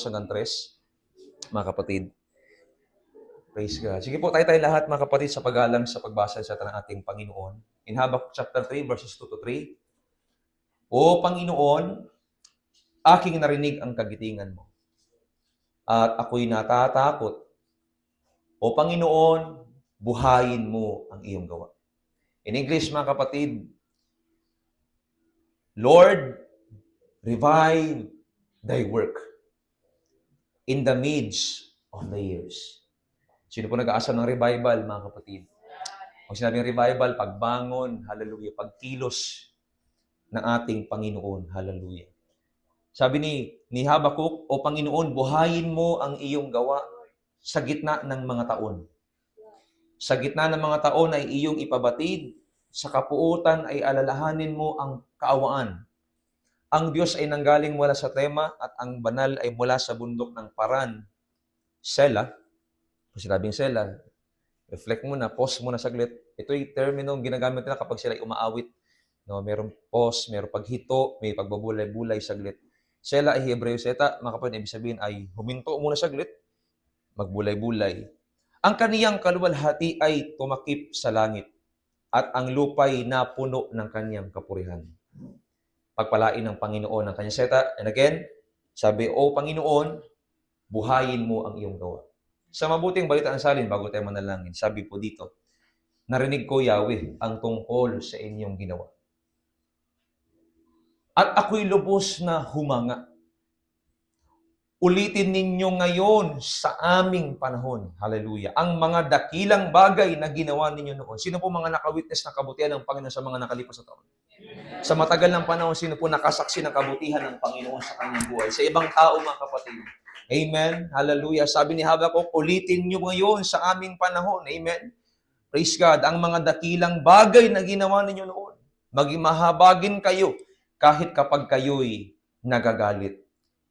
hanggang 3, mga kapatid. Praise God. Sige po, tayo lahat, mga kapatid, sa paggalang sa pagbasa sa ng ating Panginoon. In Habakkuk chapter 3, verses 2 to 3. O Panginoon, aking narinig ang kagitingan mo, at ako'y natatakot. O Panginoon, buhayin mo ang iyong gawa. In English, mga kapatid, Lord, revive thy work in the midst of the years. Sino po nag-aasam ng revival, mga kapatid? Kung sinabing revival, pagbangon, hallelujah, pagkilos ng ating Panginoon, hallelujah. Sabi ni Habakkuk, O Panginoon, buhayin mo ang iyong gawa sa gitna ng mga taon. Sa gitna ng mga taon ay iyong ipabatid, sa kapuutan ay alalahanin mo ang kaawaan. Ang Diyos ay nanggaling mula sa tema at ang banal ay mula sa bundok ng Paran. Sela, kung sinabing Sela, reflect muna, pause muna saglit. Ito'y terminong ginagamit nila kapag sila ay umaawit. No, mayroong pause, mayroong paghito, may pagbabulay-bulay saglit. Sela ay Hebreo seta, mga kapatid, ibig sabihin ay huminto muna saglit, magbulay-bulay. Ang kaniyang kaluwalhati ay tumakip sa langit at ang lupa'y napuno ng kaniyang kapurihan. Pagpalain ng Panginoon ang kanyang seta. And again, sabi, O Panginoon, buhayin mo ang iyong gawa. Sa mabuting balita ng salin, bago tayo manalangin, sabi po dito, narinig ko, Yahweh, ang tungkol sa inyong ginawa. At ako'y lubos na humanga. Ulitin ninyo ngayon sa aming panahon, hallelujah, ang mga dakilang bagay na ginawa ninyo noon. Sino po mga nakawitness ng kabutihan ng Panginoon sa mga nakalipas na taon? Sa matagal ng panahon, sino po nakasaksi ng kabutihan ng Panginoon sa kanyang buhay? Sa ibang tao, mga kapatid. Amen. Hallelujah. Sabi ni Habakkuk, ulitin nyo ngayon sa aming panahon. Amen. Praise God. Ang mga dakilang bagay na ginawa ninyo noon, maging mahabagin kayo kahit kapag kayo'y nagagalit.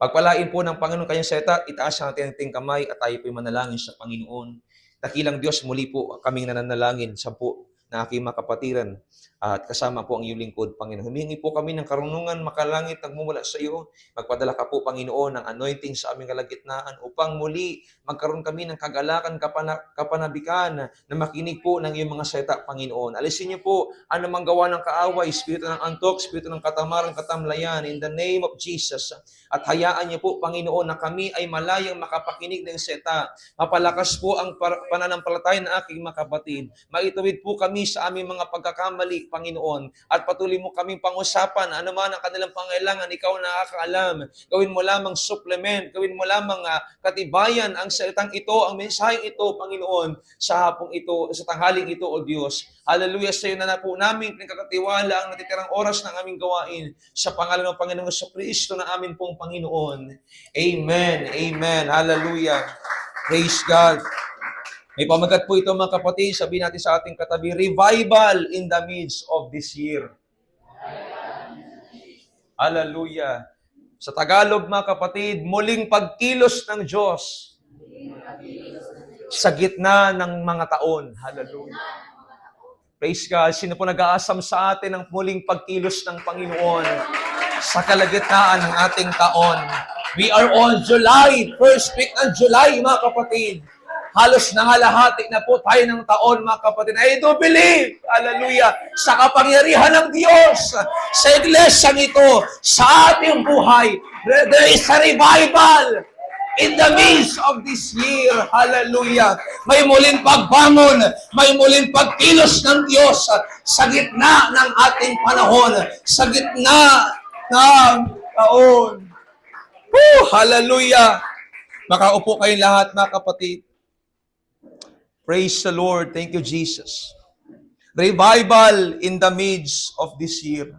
Pagpalain po ng Panginoon kanyang seta, itaas natin ang ating kamay at tayo po'y manalangin sa Panginoon. Dakilang Diyos, muli po kaming nananalangin sa po na aking mga kapatiran at kasama po ang iyong lingkod, Panginoon. Humingi po kami ng karunungan makalangit nagmumula sa iyo. Magpadala ka po, Panginoon, ng anointing sa aming kalagitnaan upang muli magkaroon kami ng kagalakan, kapanabikan na makinig po ng iyong mga seta, Panginoon. Alisin niyo po anumang gawa ng kaaway, espiritu ng antok, espiritu ng katamaran, katamlayan, in the name of Jesus. At hayaan niyo po, Panginoon, na kami ay malayang makapakinig ng seta. Mapalakas po ang pananampalataya ng aking mga kapatid. Maituwid po kami sa aming mga pagkakamali, Panginoon, at patuloy mo kaming pang-usapan, ano man ang kanilang pangailangan, ikaw na nakakaalam. Gawin mo lamang supplement, gawin mo lamang katibayan ang salitang ito, ang mensaheng ito, Panginoon, sa hapong ito, sa tanghaling ito, O Diyos. Hallelujah, sa iyo na po namin pinagkakatiwala ang natitirang oras ng aming gawain sa pangalan ng Panginoong Kristo na amin pong Panginoon. Amen. Amen. Hallelujah. Praise God. May pamagat po ito, mga kapatid. Sabihin natin sa ating katabi, revival in the midst of this year. Hallelujah. Sa Tagalog, mga kapatid, muling pagkilos ng Diyos sa gitna ng mga taon. Hallelujah. Praise God. Sino po nag-aasam sa atin ng muling pagkilos ng Panginoon sa kalagitnaan ng ating taon? We are on July, first week ng July, mga kapatid. Halos nangalahati na po tayo ng taon, mga kapatid. I do believe, hallelujah, sa kapangyarihan ng Diyos, sa iglesyang ito, sa ating buhay, there is a revival in the midst of this year. Hallelujah. May muling pagbangon, may muling pagkilos ng Diyos sa gitna ng ating panahon, sa gitna ng taon. Hallelujah. Makaupo kayong lahat, mga kapatid. Praise the Lord. Thank you, Jesus. Revival in the midst of this year.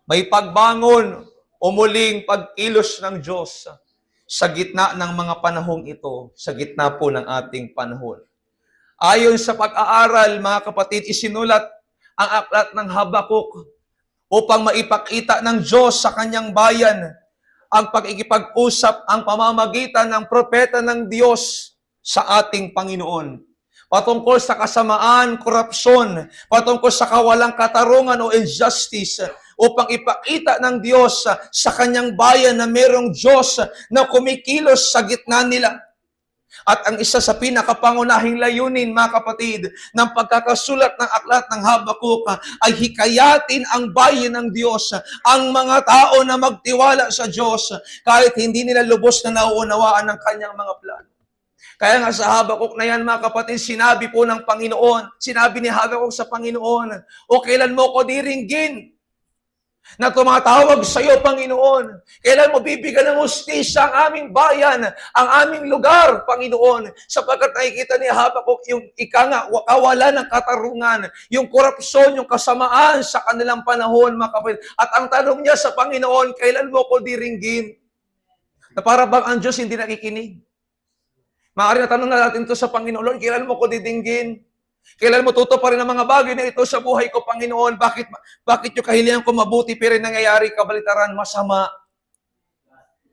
May pagbangon o muling pagkilos ng Diyos sa gitna ng mga panahong ito, sa gitna po ng ating panahon. Ayon sa pag-aaral, mga kapatid, isinulat ang aklat ng Habakkuk upang maipakita ng Diyos sa kanyang bayan ang pag-ikipag-usap, ang pamamagitan ng propeta ng Diyos sa ating Panginoon. Patungkol sa kasamaan, korupsyon, patungkol sa kawalang katarungan o injustice, upang ipakita ng Diyos sa kanyang bayan na merong Diyos na kumikilos sa gitna nila. At ang isa sa pinakapangunahing layunin, mga kapatid, ng pagkakasulat ng aklat ng Habakuk ay hikayatin ang bayan ng Diyos, ang mga tao na magtiwala sa Diyos kahit hindi nila lubos na nauunawaan ng kanyang mga plano. Kaya nga sa Habakuk na yan, mga kapatid, sinabi po ng Panginoon, sinabi ni Habakuk sa Panginoon, o kailan mo ko diringgin na tumatawag sa iyo, Panginoon? Kailan mo bibigyan ng hustisya ang aming bayan, ang aming lugar, Panginoon? Sapagkat nakikita ni Habakuk yung kawalan ng katarungan, yung korupsyon, yung kasamaan sa kanilang panahon, mga kapatid. At ang tanong niya sa Panginoon, kailan mo ko diringgin? Na para bang ang Diyos hindi nakikinig? Maaari na tanong na natin ito sa Panginoon, Lord, kailan mo ko didinggin? Kailan mo tutuparin ang mga bagay na ito sa buhay ko, Panginoon? Bakit yung kahilingan ko mabuti pero nangyayari kabalitaran masama?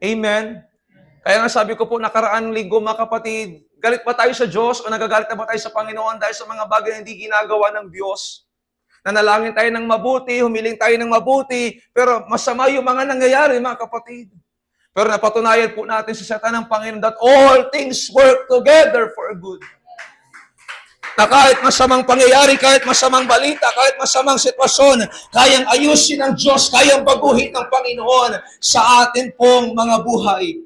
Amen? Kaya nga sabi ko po, nakaraan linggo, mga kapatid, galit ba tayo sa Diyos o nagagalit na ba tayo sa Panginoon dahil sa mga bagay na hindi ginagawa ng Diyos? Nanalangin tayo ng mabuti, humiling tayo ng mabuti, pero masama yung mga nangyayari, mga kapatid. Pero napatunayan po natin sa salita ng Panginoon that all things work together for good. Na kahit masamang pangyayari, kahit masamang balita, kahit masamang sitwasyon, kayang ayusin ng Diyos, kayang baguhin ng Panginoon sa atin pong mga buhay.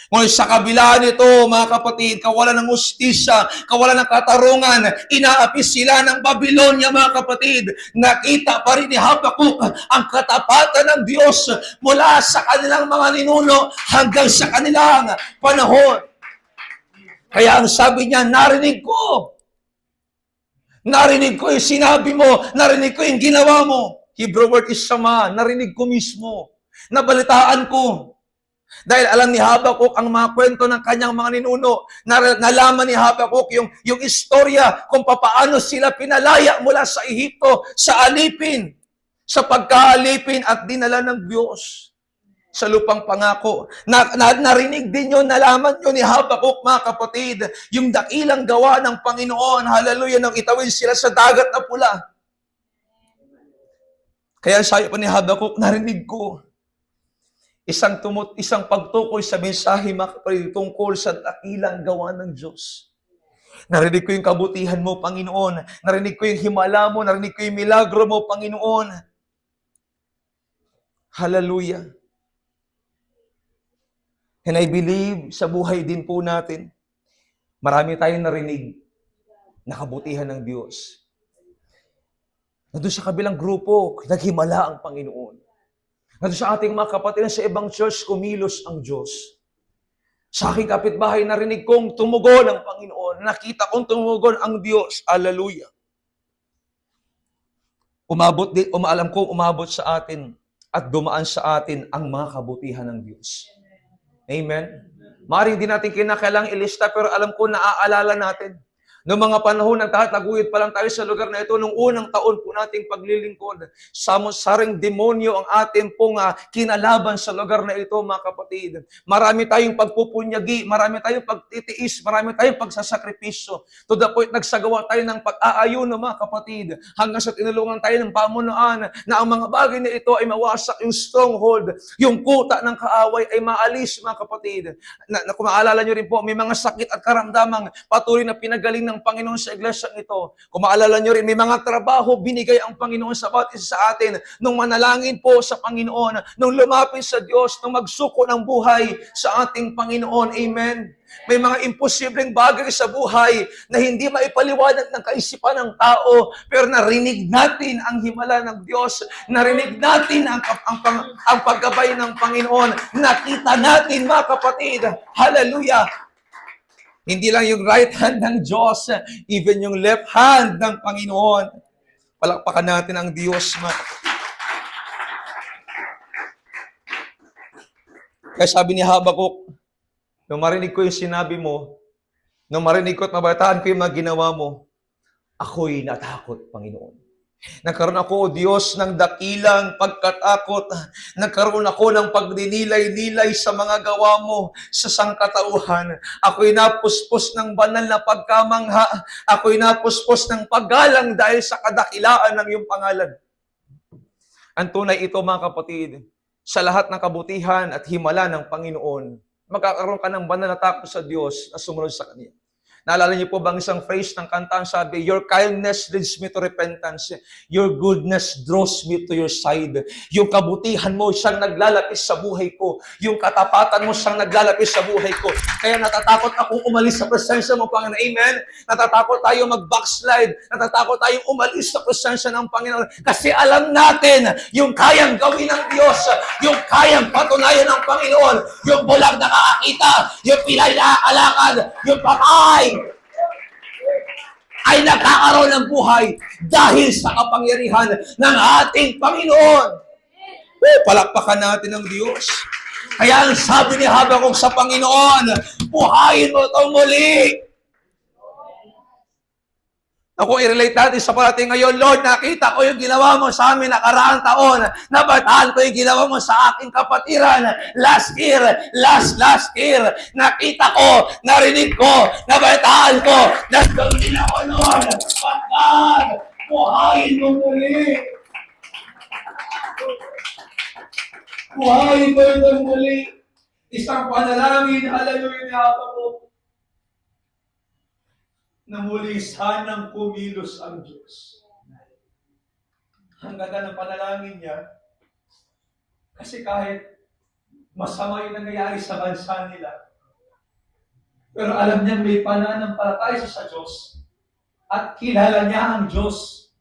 Ngunit sa kabila nito, mga kapatid, kawalan ng hustisya, kawalan ng katarungan, inaapi sila ng Babylonia, mga kapatid. Nakita pa rin ni Habakuk ang katapatan ng Diyos mula sa kanilang mga ninuno hanggang sa kanilang panahon. Kaya ang sabi niya, narinig ko yung sinabi mo, narinig ko yung ginawa mo. Hebrew word is sama, narinig ko mismo, nabalitaan ko. Dahil alam ni Habakuk ang mga kwento ng kanyang mga ninuno, nalaman ni Habakuk yung istorya kung paano sila pinalaya mula sa Ehipto, sa alipin, sa pagkaalipin at dinala ng Diyos sa lupang pangako. Narinig din yun, nalaman yun ni Habakuk, mga kapatid, yung dakilang gawa ng Panginoon, hallelujah, nang itawid sila sa dagat na pula. Kaya sabi pa ni Habakuk, narinig ko isang pagtukoy sa mensahe, mga kapatid, tungkol sa dakilang gawa ng Diyos. Narinig ko yung kabutihan mo, Panginoon. Narinig ko yung himala mo. Narinig ko yung milagro mo, Panginoon. Hallelujah. And I believe sa buhay din po natin, marami tayong narinig na kabutihan ng Diyos. Nandun sa kabilang grupo, naghimala ang Panginoon. Nandun sa ating mga kapatid, sa ibang church, kumilos ang Diyos. Sa aking kapitbahay, narinig kong tumugon ang Panginoon. Nakita kong tumugon ang Diyos. Hallelujah. Alam ko, umabot sa atin at dumaan sa atin ang mga kabutihan ng Diyos. Amen? Maaaring hindi natin kinakailangang ilista, pero alam ko, naaalala natin. Noong mga panahon, nagtataguyod pa lang tayo sa lugar na ito, nung unang taon po nating paglilingkod, saring demonyo ang ating pong kinalaban sa lugar na ito, mga kapatid. Marami tayong pagpupunyagi, marami tayong pagtitiis, marami tayong pagsasakripisyo. To the point, nagsagawa tayo ng pag-aayuno, mga kapatid, hanggang sa tinulungan tayo ng pamunuan na ang mga bagay na ito ay mawasak, yung stronghold, yung kuta ng kaaway ay maalis, mga kapatid. Kung maalala nyo rin po, may mga sakit at karamdamang patuloy na pinagaling ng Panginoon sa iglesia ito. Kung maalala nyo rin, may mga trabaho binigay ang Panginoon sa bawat isa sa atin nung manalangin po sa Panginoon, nung lumapit sa Diyos, nung magsuko ng buhay sa ating Panginoon. Amen. May mga imposibleng bagay sa buhay na hindi maipaliwanag ng kaisipan ng tao, pero narinig natin ang himala ng Diyos, narinig natin ang paggabay ng Panginoon, nakita natin, mga kapatid, hallelujah. Hindi lang yung right hand ng Diyos, even yung left hand ng Panginoon. Palakpakan natin ang Diyos. Kaya sabi ni Habakuk, nung marinig ko yung sinabi mo, nung marinig ko at mabalitaan ko yung mga ginawa mo, ako'y natakot, Panginoon. Nagkaroon ako, O Diyos, ng dakilang pagkatakot. Nagkaroon ako ng pagdinilay-nilay sa mga gawa mo sa sangkatauhan. Ako'y napuspos ng banal na pagkamangha. Ako'y napuspos ng paggalang dahil sa kadakilaan ng iyong pangalan. Ang tunay ito, mga kapatid, sa lahat ng kabutihan at himala ng Panginoon, magkakaroon ka ng banal na takot sa Diyos na sumunod sa Kanya. Naalala niyo po bang isang phrase ng kanta ang sabi, your kindness leads me to repentance. Your goodness draws me to your side. Yung kabutihan mo, siyang naglalapis sa buhay ko. Yung katapatan mo, siyang naglalapis sa buhay ko. Kaya natatakot akong umalis sa presensya mo, Panginoon. Amen? Natatakot tayo mag-backslide. Natatakot tayong umalis sa presensya ng Panginoon. Kasi alam natin, yung kayang gawin ng Diyos, yung kayang patunayan ng Panginoon, yung bulag nakakakita, yung pilay nakakalakad, yung patay, ay nagkakaroon ng buhay dahil sa kapangyarihan ng ating Panginoon. Palakpakan natin ang Diyos. Kaya ang sabi ni Habakuk sa Panginoon, buhayin mo itong muli. Ako, i-relate natin sa parating ngayon, Lord, nakita ko yung ginawa mo sa amin nakaraang taon. Nabataan ko yung ginawa mo sa aking kapatiran. Last year. Nakita ko, narinig ko, nabataan ko, nagdawin ako noon. Pagkat, buhayin mo muli. Buhayin mo itong muli. Isang panalangin, hallelujah, ni Habakuk. Na muli sanang kumilos ang Diyos. Ang ganda ng panalangin niya, kasi kahit masama yung nangyayari sa bansa nila, pero alam niya may pananampalataya sa Diyos at kilala niya ang Diyos.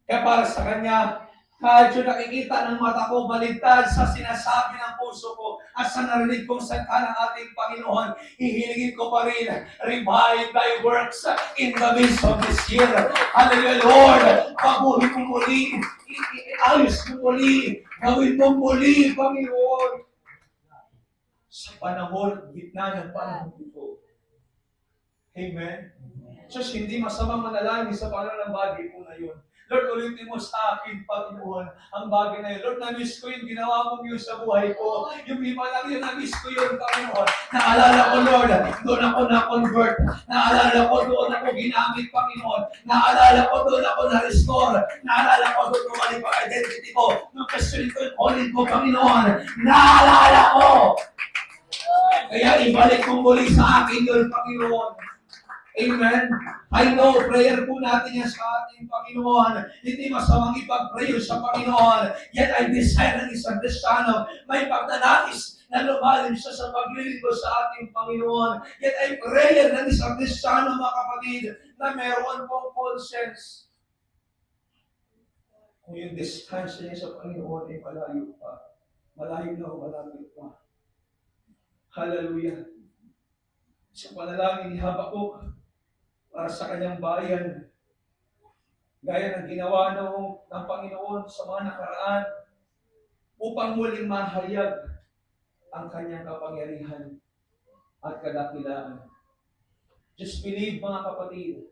Kaya para sa kanya, kahit yung nakikita ng mata ko, baligtad sa sinasabi ng puso ko at sa narinig kong salita ng ating Panginoon, hihilingin ko pa rin, revive thy works in the midst of this year. Hallelujah, Lord. Pabuhin mo muli, ayos mo muli, gawin mo muli, Panginoon. Sa panahon, gitna ng panahon ito. Amen. Just hindi masamang manalangin sa panahon ng bagay po na yun. Lord, ulitin mo sa akin, Panginoon, ang bagay na yun. Lord, na-miss ko yung ginawa mong yun sa buhay ko. Yung iba lang yun, na-miss ko yun, Panginoon. Naalala ko, Lord, doon ako na-convert. Naalala ko, doon ako ginamit, Panginoon. Naalala ko, doon ako na-restore. Naalala ko, doon umalik ang identity ko. Nung question ko yung calling ko, Panginoon. Naalala ko! Kaya ibalik mo muli sa akin yun, Panginoon. Amen. I know, prayer po natin yan sa ating Panginoon. Hindi masamang ipag-pray sa Panginoon. Yet I desire ng isang Kristiyano, may pagdanais na lumalim siya sa paglilingkod sa ating Panginoon. Yet I pray ng isang Kristiyano, mga kapatid, na meron pong conscience. Kung yung distance niya sa Panginoon ay malayo pa. Malayo na o malayo pa. Hallelujah. Sa panalangin ni Habakuk, para sa kanyang bayan, gaya ng ginawa ng Panginoon sa mga nakaraan, upang muling mahayag ang kanyang kapangyarihan at kadakilaan. Just believe, mga kapatid,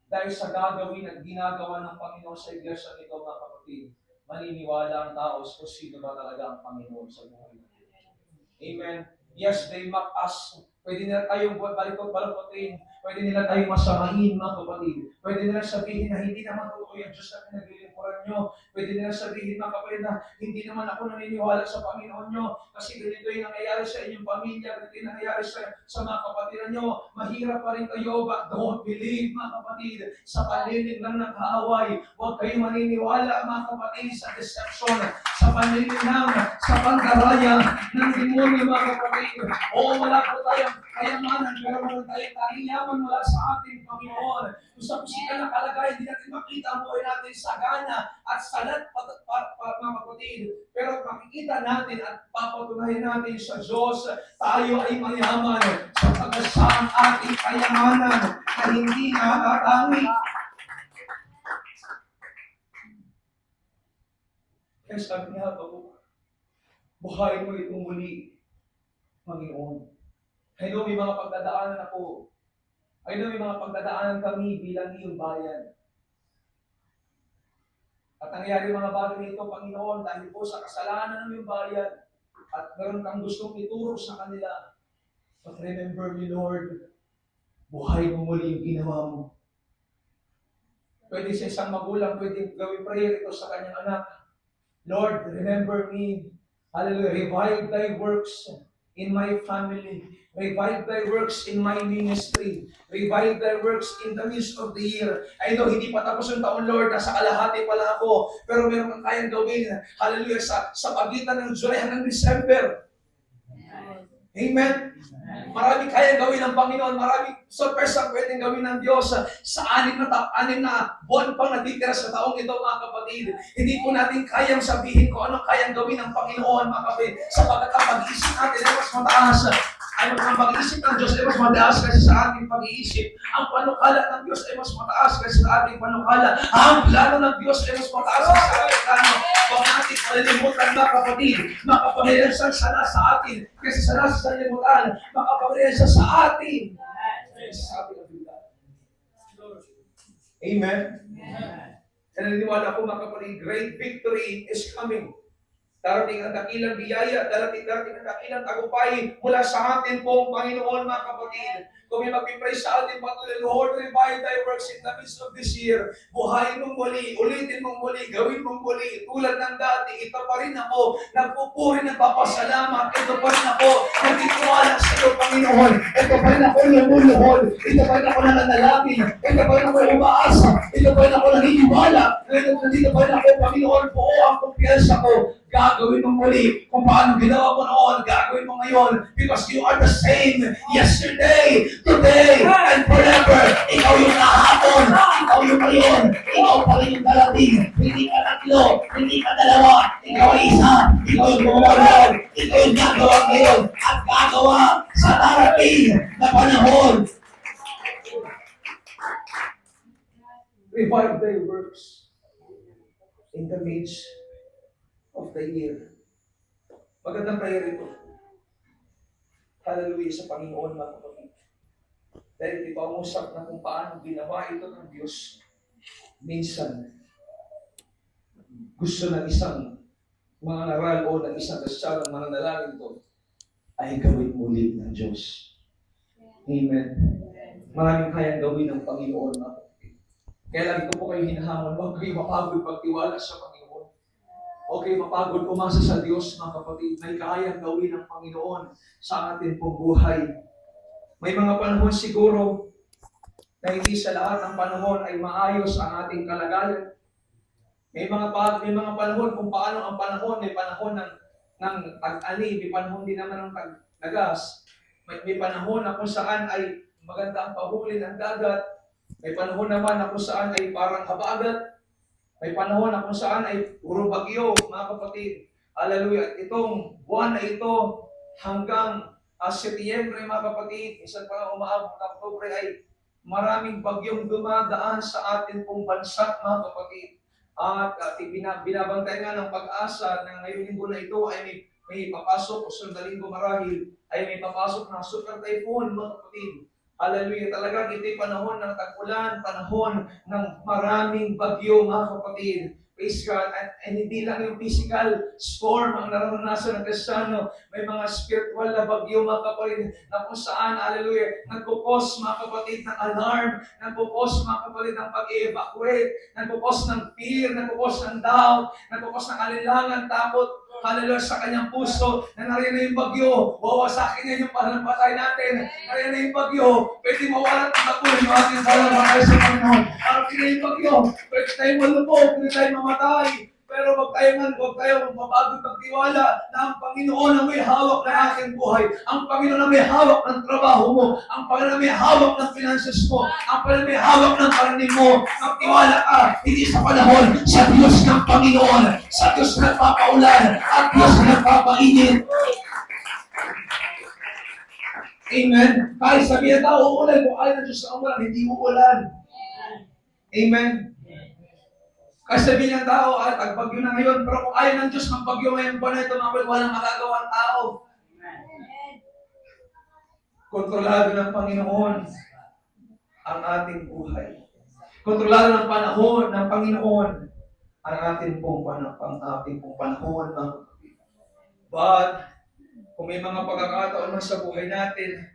dahil sa gagawin at ginagawa ng Panginoon sa iglesia nito, mga kapatid, maniniwala ang tao kung sino ba talaga ang Panginoon sa buhay. Amen. Yes, they mock us. Pwede nila tayong balikotin. Pwede nila tayong masamahin, mga kapatid. Pwede nila sabihin na hindi naman totoo yung Diyos na pinaglilingkuran nyo. Pwede nila sabihin, mga kapatid, na hindi naman ako naniniwala sa Panginoon nyo kasi ganito yung nangyayari sa inyong pamilya, ganito yung nangyayari sa mga kapatiran nyo. Mahirap pa rin kayo, but don't believe, mga kapatid, sa panilig lang ng kaaway. Huwag kayong maniniwala, mga kapatid, sa deception, sa panilig lang, sa pandaraya ng demonyo, mga kapatid. Oo, wala po tayong kayamanan, pero wala tayong kahiyaman mula sa ating Panginoon. Kung sa pisikal na kalagayan, hindi natin makita ang buhay natin sagana at salat, mga kapatid. Pero makikita natin at papatunayan natin sa Diyos, tayo ay mayaman sapagkat sa ating kayamanan na hindi nakakatangi. Kaya sabi niya, buhay mo itong muli, Panginoon. I know may mga pagdadaanan ako. I know may mga pagdadaanan kami bilang iyong bayan. At nangyari mga bagay nito, Panginoon, dahil po sa kasalanan ng iyong bayan at meron kang gustong ituro sa kanila. But remember me, Lord, buhay mo muli yung ginawa mo. Pwede sa isang magulang, pwede gawin prayer ito sa kanyang anak. Lord, remember me. Hallelujah. Revive thy works in my family. Revive thy works in my ministry. Revive thy works in the midst of the year. I know, hindi pa tapos yung taon, Lord. Nasa kalahati pa lang ako. Pero meron kang kayang gawin. Hallelujah. Sa pagitan ng July hanggang December. Amen. Maraming kayang gawin ng Panginoon. Maraming surprise ang pwedeng gawin ng Diyos sa anim na buwan pang natitira sa taong ito, mga kapatid. Hindi po natin kayang sabihin kung anong kayang gawin ng Panginoon, mga kapatid. Sapagkat ang pag-iisip natin ay mas mataas. Ang pag-iisip ng Diyos ay mas mataas kasi sa ating pag-iisip. Ang panukala ng Diyos ay mas mataas kasi sa ating panukala. Ang plano ng Diyos ay mas mataas kasi sa ating plano. Huwag natin malilimutan, mga kapatid. Makapangyarihan siya sana sa atin kasi sana sa sanlibutan. Makapangyarihan siya sa atin. Sa ating abilidad. Amen? Kaya naniniwala ko, mga kapatid, great victory is coming. Darating ang dakilang biyaya, darating ang dakilang tagumpay mula sa atin pong Panginoon, mga kapatid. Kung may magpipray sa atin, patuloy, Lord, revive thy works in the midst of this year. Buhayin mong muli, ulitin mong muli, gawin mong muli. Tulad ng dati, ito pa rin ako, nagpupuri, nagpapasalamat. Ito pa rin ako, nagtitiwala sa iyo, Panginoon. Ito pa rin ako lumuluhod. Ito pa rin ako nananalangin. Ito pa rin ako umaasa. Ito pa rin ako naniniwala. Ito pa rin ako, Panginoon, buo ang kumpiyansa ko. Gagawin mo muli kung paano ginawa mo noon, gagawin mo ngayon because you are the same yesterday, today, and forever. Ikaw yung nahapon, ikaw yung ngayon, ikaw pa rin yung darating. Hindi ka tatlo, hindi ka dalawa, ikaw ay isa, ikaw yung gumawa noon, ikaw yung gagawa ngayon, at gagawa sa darating na panahon. Revive thy works in the midst of the year. Magandang prayer ito. Hallelujah sa Panginoon, mga kapatid. Dahil ipangusap na kung paano ginawa ito ng Diyos. Minsan, gusto ng isang mga naral o ng isang Kristiyanong mananalangin ito ay gawin muli ng Diyos. Amen. Maraming kayang gawin ng Panginoon, mga kapatid. Kaya lagi ko po kayo hinahamon, huwag kayo mapagod pagtiwala sa Panginoon. Okay, mapagod umasa sa Diyos, mga kapatid. May kayang gawin ng Panginoon sa ating pong buhay. May mga panahon siguro na hindi sa lahat ng panahon ay maayos ang ating kalagayan. May mga panahon kung paano ang panahon, may panahon ng tag-ani, may panahon din naman ng tag-nagas. May panahon na kung saan ay maganda ang pahuli ng dagat. May panahon naman na kung saan ay parang habagat. May panahon na kung saan ay puro bagyo, mga kapatid. Hallelujah. Itong buwan na ito hanggang Setyembre, mga kapatid, minsan pa umaabot ng Oktubre ay maraming bagyong dumadaan sa atin pong bansa, mga kapatid. At binabantay nga ng pag-asa na ngayong linggo na ito ay may papasok o sundalinggo marahil ay may papasok na super typhoon, mga kapatid. Hallelujah. Talagang ito'y panahon ng tag-ulan, panahon ng maraming bagyo, mga kapatid. Praise God. And hindi lang yung physical storm ang naranasan ng Kristiyano. May mga spiritual na bagyo, mga kapatid, na kung saan, hallelujah, nagpupos, mga kapatid, ng alarm, nagpupos, mga kapatid, ng pag-evacuate, nagpupos ng fear, nagpupos ng doubt, nagpupos ng alinlangan, takot, hallelujah, sa kanyang puso, na nariyan na yung bagyo, wawasakin niya yung panampatay natin, nariyan na yung bagyo, pwede mawalan ng tapunin yung ating panampatay sa Panginoon, nariyan na yung bagyo, pwede tayo malubog, pwede tayo mamatay, pero huwag tayo mapagod magtiwala na ang Panginoon ang may hawak ng aking buhay, ang Panginoon ang may hawak ng trabaho mo, ang Panginoon ang may hawak ng finances mo, ang Panginoon ang may hawak ng karaning mo. Magtiwala ka, hindi sa panahon, sa Diyos ng Panginoon, sa Diyos na nagpapaulan, at Diyos na nagpapainit. Amen. Kahit sabihin na tao, uulan, kung ayaw ng Diyos na umulan, hindi uulan. Amen. Kasi sabihin ng tao, tagbagyo na ngayon, pero kung ayaw ng Diyos magbagyo ngayon po na ito, walang magagawa ang tao. Kontrolado ng Panginoon ang ating buhay. Kontrolado ng panahon ng Panginoon ang ating pong panahon. But, kung may mga pagkakataon man sa buhay natin,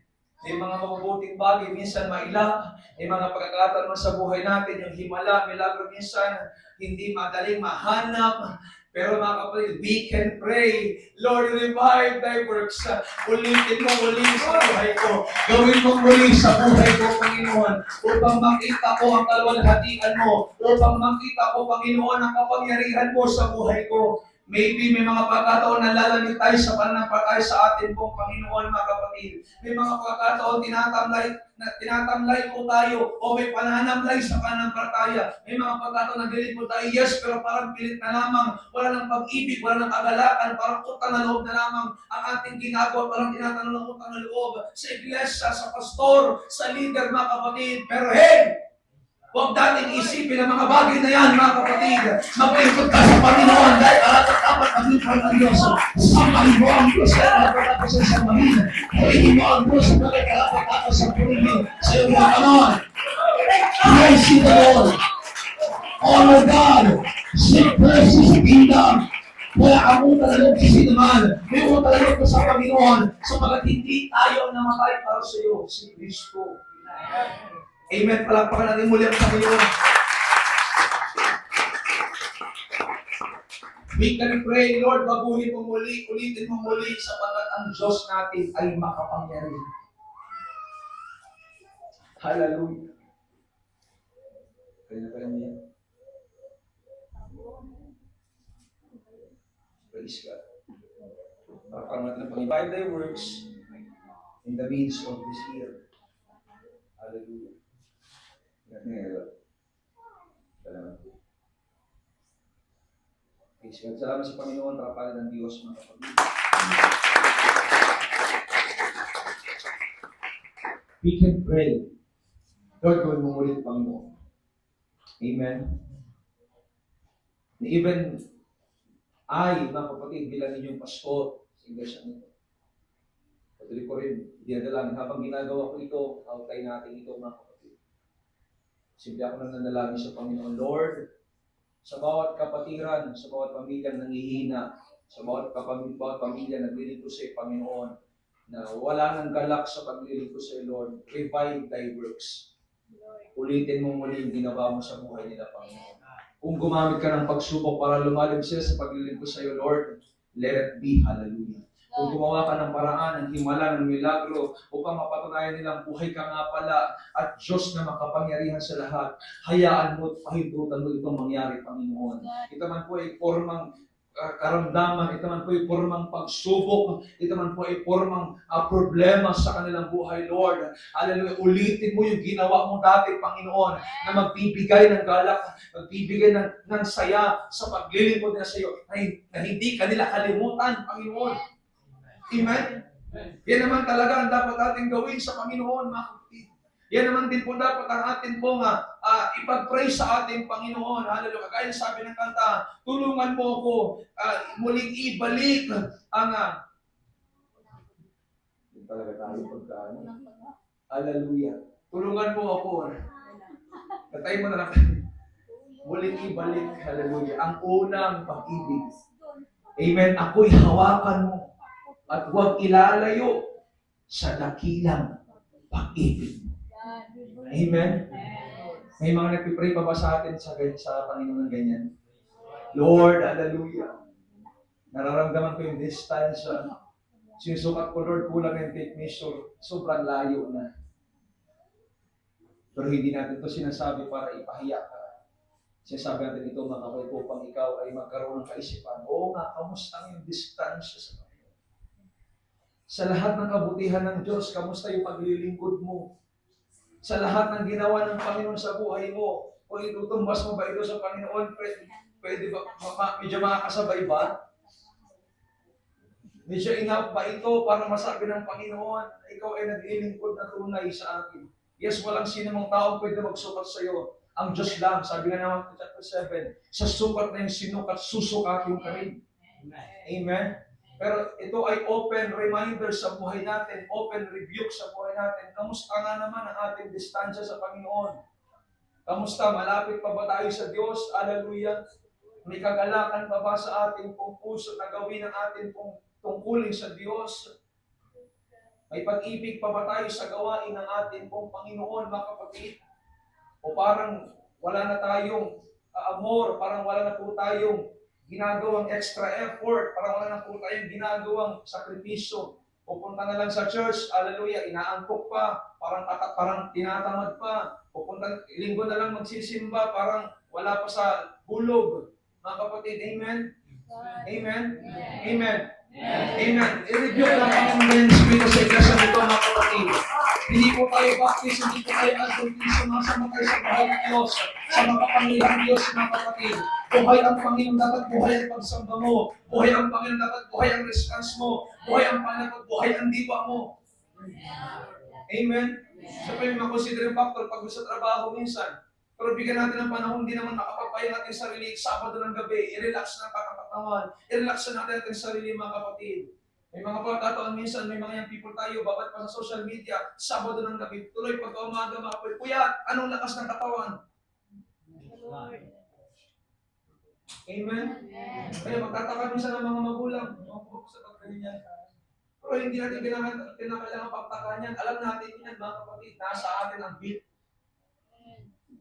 may mga mabubuting bagay, minsan mailap, may mga pagkakataon man sa buhay natin, yung himala, milagro minsan, hindi madaling mahanap, Pero mga kapatid, we can pray, Lord, revive thy works. Ulitin mo muli sa buhay ko. Gawin mo muli sa buhay ko, Panginoon, upang makita ko ang kaluwalhatian mo, upang makita ko, Panginoon, ang kapangyarihan mo sa buhay ko. Maybe may mga pagkataon na lalamig tayo sa pananampalataya sa atin pong Panginoon, mga kapatid. May mga pagkataon tinatamlay po tayo o may pananamlay sa pananampalataya. May mga pagkataon na galit po tayo, yes, pero parang pilit na lamang. Wala nang pag-ibig, wala nang kagalakan, parang utang na loob na lamang ang ating ginagawa, parang tinatanong ng utang na loob sa iglesia, sa pastor, sa leader, mga kapatid. Pero hey! Huwag dating isipin ang mga bagay na yan, mga kapatid. Maglingkod ka sa Panginoon dahil dapat maglingkod ang Diyos. Samahin mo ang Diyos sa pagkatapos sa samahin. Purihin mo ang Diyos sa pagkatapos sa purihin. Sa iyong mga kanon. Praise you the Lord. Honor God. Seek first His kingdom. Kaya ang utang na loob sa sinuman. May utang na loob ka sa Panginoon. Sapagat hindi tayo namatay para sa iyo. Si Kristo. Amen. Palakpakan natin muli ang Panginoon. We can pray, Lord, baguhin mo muli, ulitin mo muli, sapagat ang Diyos natin ay makapangyarihan. Hallelujah. Kaya na pala niya. Praise God. Palakpakan natin ang Panginoon. By thy works in the midst of this year. Hallelujah. Salamat. Salamat sa Panginoon, kapalad ng Diyos, mga kapatid. We can pray. Lord, gawin mo ulit, Panginoon. Amen. Even I, mga kapatid, bilang inyong pastor sa iglesia nito. Patuloy ko rin, dinadalangin. Habang ginagawa ko ito, outline natin ito, mga kapatid. Simple ako nang nanalangin sa Panginoon. Lord, sa bawat kapatiran, sa bawat pamilya nanghihina, sa bawat pamilya naglilingkod sa iyo, Panginoon, na wala nang galak sa paglilingkod sa iyo, Lord, revive thy works. Ulitin mo muli yung ginawa mo sa buhay nila, Panginoon. Kung gumamit ka ng pagsubok para lumalim sila sa paglilingkod sa iyo, Lord, let it be. Hallelujah. Kung gumawa ka ng paraan, ng himala, ng milagro, upang mapatunayan nilang buhay ka nga pala at Diyos na makapangyarihan sa lahat, hayaan mo at pahindutan mo itong mangyari, Panginoon. Ito man po ay formang karamdaman, ito man po ay formang pagsubok, ito man po ay formang problema sa kanilang buhay, Lord. Hallelujah. Ulitin mo yung ginawa mo dati, Panginoon, na magbibigay ng galak, magbibigay ng saya sa paglilingkod na sa iyo, na hindi kanila kalimutan, Panginoon. Amen? Yan naman talaga ang dapat ating gawin sa Panginoon, mga kapatid. Yan naman din po dapat ang atin po nga ipag-pray sa ating Panginoon. Hallelujah. Kagaya sabi ng kanta, tulungan mo ako muling ibalik ang talaga tayo pagkaan. Hallelujah. Tulungan mo ako. Katay mo na lang. Muling ibalik, hallelujah, ang unang pag-ibig. Amen. Ako'y hawakan mo. At huwag ilalayo sa dakilang pag-ibig. Amen? May mga nagpipray pa ba sa atin sa Panginoon ng ganyan? Lord, hallelujah. Nararamdaman ko yung distance. Sinusukat ko, Lord, kulang yung tape measure. Sobrang layo na. Pero hindi natin ito sinasabi para ipahiya ka. Sinasabi natin ito, mga kapatid, upang ikaw ay magkaroon ng kaisipan. Oo nga, kamusta yung distance sa Panginoon? Sa lahat ng kabutihan ng Diyos, kamusta yung paglilingkod mo? Sa lahat ng ginawa ng Panginoon sa buhay mo, kung itutumbas mo ba ito sa Panginoon, pwede ba, medyo makakasabay ba? Medyo enough ba ito para masabi ng Panginoon, ikaw ay naglilingkod na tunay sa akin? Yes, walang sinumang tao pwede magsukat sa iyo. Ang Diyos lang, sabi nga naman chapter 7, sa sukat na yung sinukat, susukatin ka rin. Amen? Pero ito ay open reminder sa buhay natin, open rebuke sa buhay natin. Kamusta nga naman ang ating distansya sa Panginoon? Kamusta? Malapit pa ba tayo sa Diyos? Hallelujah. May kagalakan pa ba sa ating pong puso na gawin ang ating pong tungkulin sa Diyos? May pag-ibig pa ba tayo sa gawain ng ating pong Panginoon, mga kapatid? O parang wala na tayong amor, parang wala na po tayong ginagawang extra effort, parang wala na po tayong ginagawang sakripisyo. Pupunta na lang sa church, hallelujah, inaangkok pa, parang tinatamad pa. Pupunta, linggo na lang magsisimba, parang wala pa sa hulog. Mga kapatid, amen? Amen? Amen? Amen. I-review lang ang mga Espiritu sa iglesia nito, mga kapatid. Hindi po tayo baptist, hindi po tayo adventist, sumasama tayo sa buhay ng Diyos, sa makapangyarihang Diyos, mga kapatid. Buhay ang Panginoon, dapat buhay ang pagsamba mo. Buhay ang Panginoon, dapat buhay ang response mo. Buhay ang Panginoon, dapat buhay ang diwa mo. Amen? So, pwede makonsider yung factor pag sa trabaho minsan. Pero bigyan natin ng panahon, hindi naman nakapagpaya natin sarili, Sabado ng gabi, i-relax na kakatawan, i-relax na natin sarili, mga kapatid. May mga pagkataon minsan, may mga young people tayo, babad pa sa social media, Sabado ng gabi, tuloy pagka umaga, mga kapatid, kuya, anong lakas ng katawan? Amen? Kaya magtataka minsan ng mga magulang, sa pagkaganyan. Pero hindi natin kinakailangan pagtakan yan. Alam natin yan, mga kapatid, nasa atin ang beat.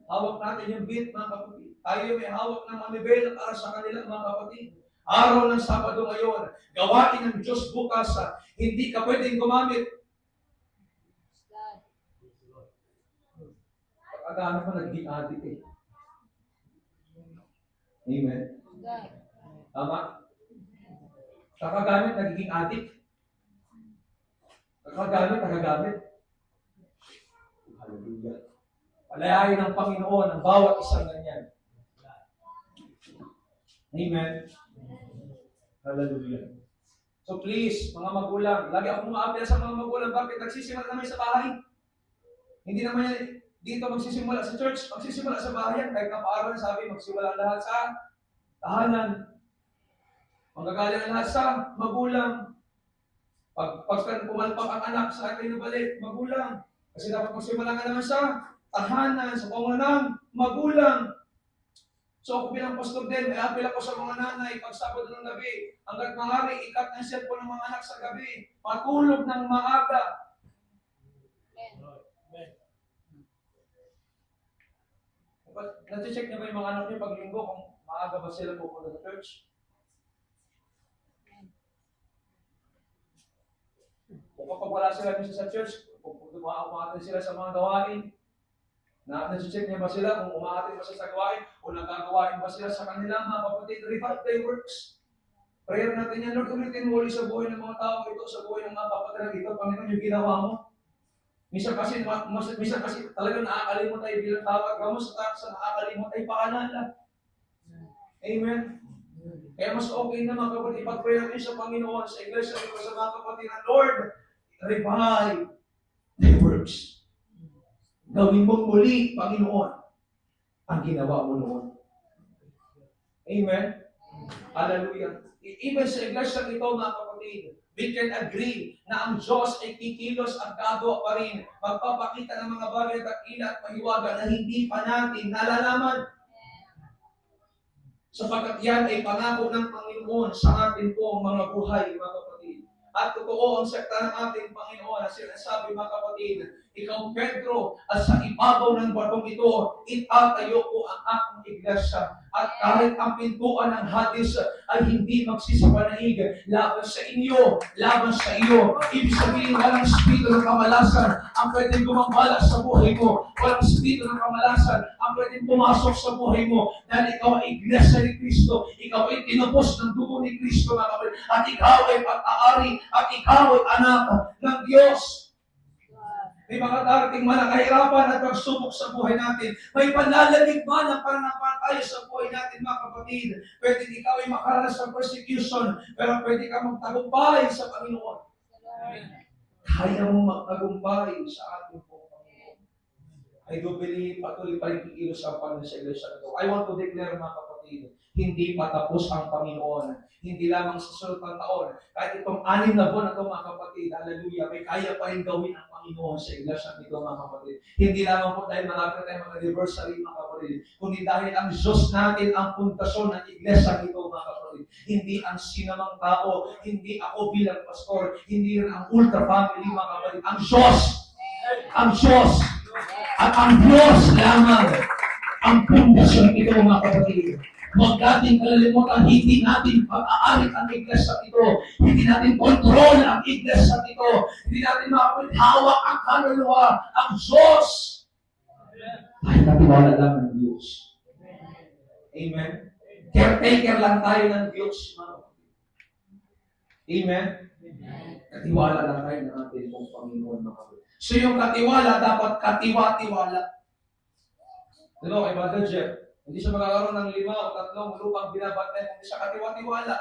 Hawak natin yung beat, mga kapatid. Tayo may hawak ng manibela para sa kanila, mga kapatid. Araw ng Sabado ngayon, gawain ng Diyos bukas, hindi ka pwedeng gumamit. Pag-agamit mo, naging addict eh. Amen? Tama? Kakagamit, nagiging addict. Nagagamit. Hallelujah. Palayain ng Panginoon ang bawat isang ganyan. Amen. Hallelujah. So please, mga magulang, lagi akong maapel sa mga magulang, bakit nagsisimula naman sa bahay? Hindi naman yan dito magsisimula sa church, magsisimula sa bahay yan. Kahit napaaral sabi, magsimula lahat sa tahanan. Magagaling lahat sa magulang. Pag pumalpak ang anak sa akin na balik, magulang. Kasi dapat magsimula nga naman sa tahanan, sa pangunang magulang. So ako bilang pastor din, may apel ako sa mga nanay, pag Sabado ng gabi, hanggat maaari, ikat ng cellphone ng mga anak sa gabi, matulog ng maaga. Nati-check niyo ba yung mga anak niyo pag linggo kung maaga ba sila pupunta sa church? Kung kapag wala sila sa church, umaatid sila sa mga gawain. Na-check niya ba sila kung umaatid ba sila sa gawain o nagagawain ba sila sa kanilang mga kapatid? Revive their works. Prayer natin yan, Lord, ulitin mo ulit sa buhay ng mga tao ito, sa buhay ng mga kapatid ito, Panginoon, yung ginawa mo. Minsan kasi talagang nakakalimot tayo bilang tawag mo sa nakakalimot tayo paalala. Amen. Kaya mas okay na mga kapatid, ipag-pray natin sa Panginoon, sa iglesia, sa mga kapatid na, Lord, revive thy works. Gawin mong muli, Panginoon, ang ginawa mo noon. Amen? Hallelujah. Even sa iglesia ito, mga kapatid, we can agree na ang Diyos ay kikilos at gagawa pa rin. Magpapakita ng mga bagay at dakila at mahiwaga na hindi pa natin nalalaman. Sapagkat yan ay pangako ng Panginoon sa atin po mga buhay, mga kapatid. At totoo ang sekta ng ating Panginoon na sinasabi, mga kapatid, ikaw, Pedro, at sa ibabaw ng batong ito, itatayo ko ang aking iglesia. At kahit ang pintuan ng Hades ay hindi magsisapanaig laban sa inyo, laban sa iyo. Ibig sabihin, walang espiritu ng kamalasan ang pwedeng gumambala sa buhay mo. Walang espiritu ng kamalasan ang pwedeng pumasok sa buhay mo. Dahil ikaw ay iglesia ni Kristo. Ikaw ay tinubos ng dugo ni Kristo, mga kapatid. At ikaw ay pag-aari at ikaw ay anak ng Diyos. May mga darating man ang kahirapan at pagsubok sa buhay natin. May panlalamig man ang pananampalataya sa buhay natin, mga kapatid. Pwede ikaw ay makaranas ng persecution, pero pwede ka magtagumpay sa Panginoon. Kaya mo magtagumpay sa ating Panginoon. I do believe patuloy pa rin kikilos ang Panginoon sa iglesia ito. I want to declare, mga kapatid, hindi patapos ang Panginoon. Hindi lamang sa sunod ng taon. Kahit itong 6 na buwan na ito, mga kapatid, hallelujah, may kaya pa rin gawin ang Panginoon sa iglesia nito, mga kapatid. Hindi lamang po dahil marami tayong mga anniversary, mga kapatid, kundi dahil ang Diyos natin ang puntasyon ng iglesia nito, mga kapatid. Hindi ang sinamang tao, hindi ako bilang pastor, hindi rin ang ultra family, mga kapatid. Ang Diyos! Ang Diyos! At ang Diyos lamang ang pundasyon nito, mga kapatid. Huwag natin kalalimutan, hindi natin pag-aarit ang iglesia ito. Hindi natin kontrol ang iglesia ito. Hindi natin hawak ang kaluluwa, ang Diyos. Ay, natiwala lang ng Diyos. Amen? Caretaker lang tayo ng Diyos. Amen? Katiwala lang tayo ng ating pong Panginoon. So yung katiwala, dapat katiwa-tiwala. Diba kay Brother Jeff, hindi siya magkakaroon ng 5 o 3 lupang binabantay, hindi siya katiwa-tiwala.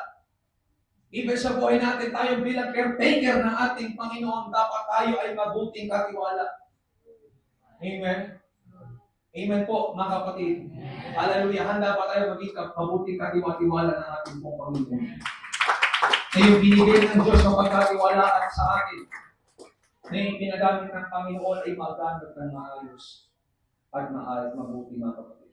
Even sa buhay natin, tayo bilang caretaker ng ating Panginoon, dapat tayo ay mabuting katiwala. Amen? Amen po, mga kapatid. Hallelujah. Handa pa tayo maging mabuting katiwa-tiwala ng ating pong Panginoon. Na yung binigay ng Diyos ng pagkatiwalaan sa atin, na yung pinagamit ng Panginoon ay magamit ng maayos at mabuti, mga kapatid.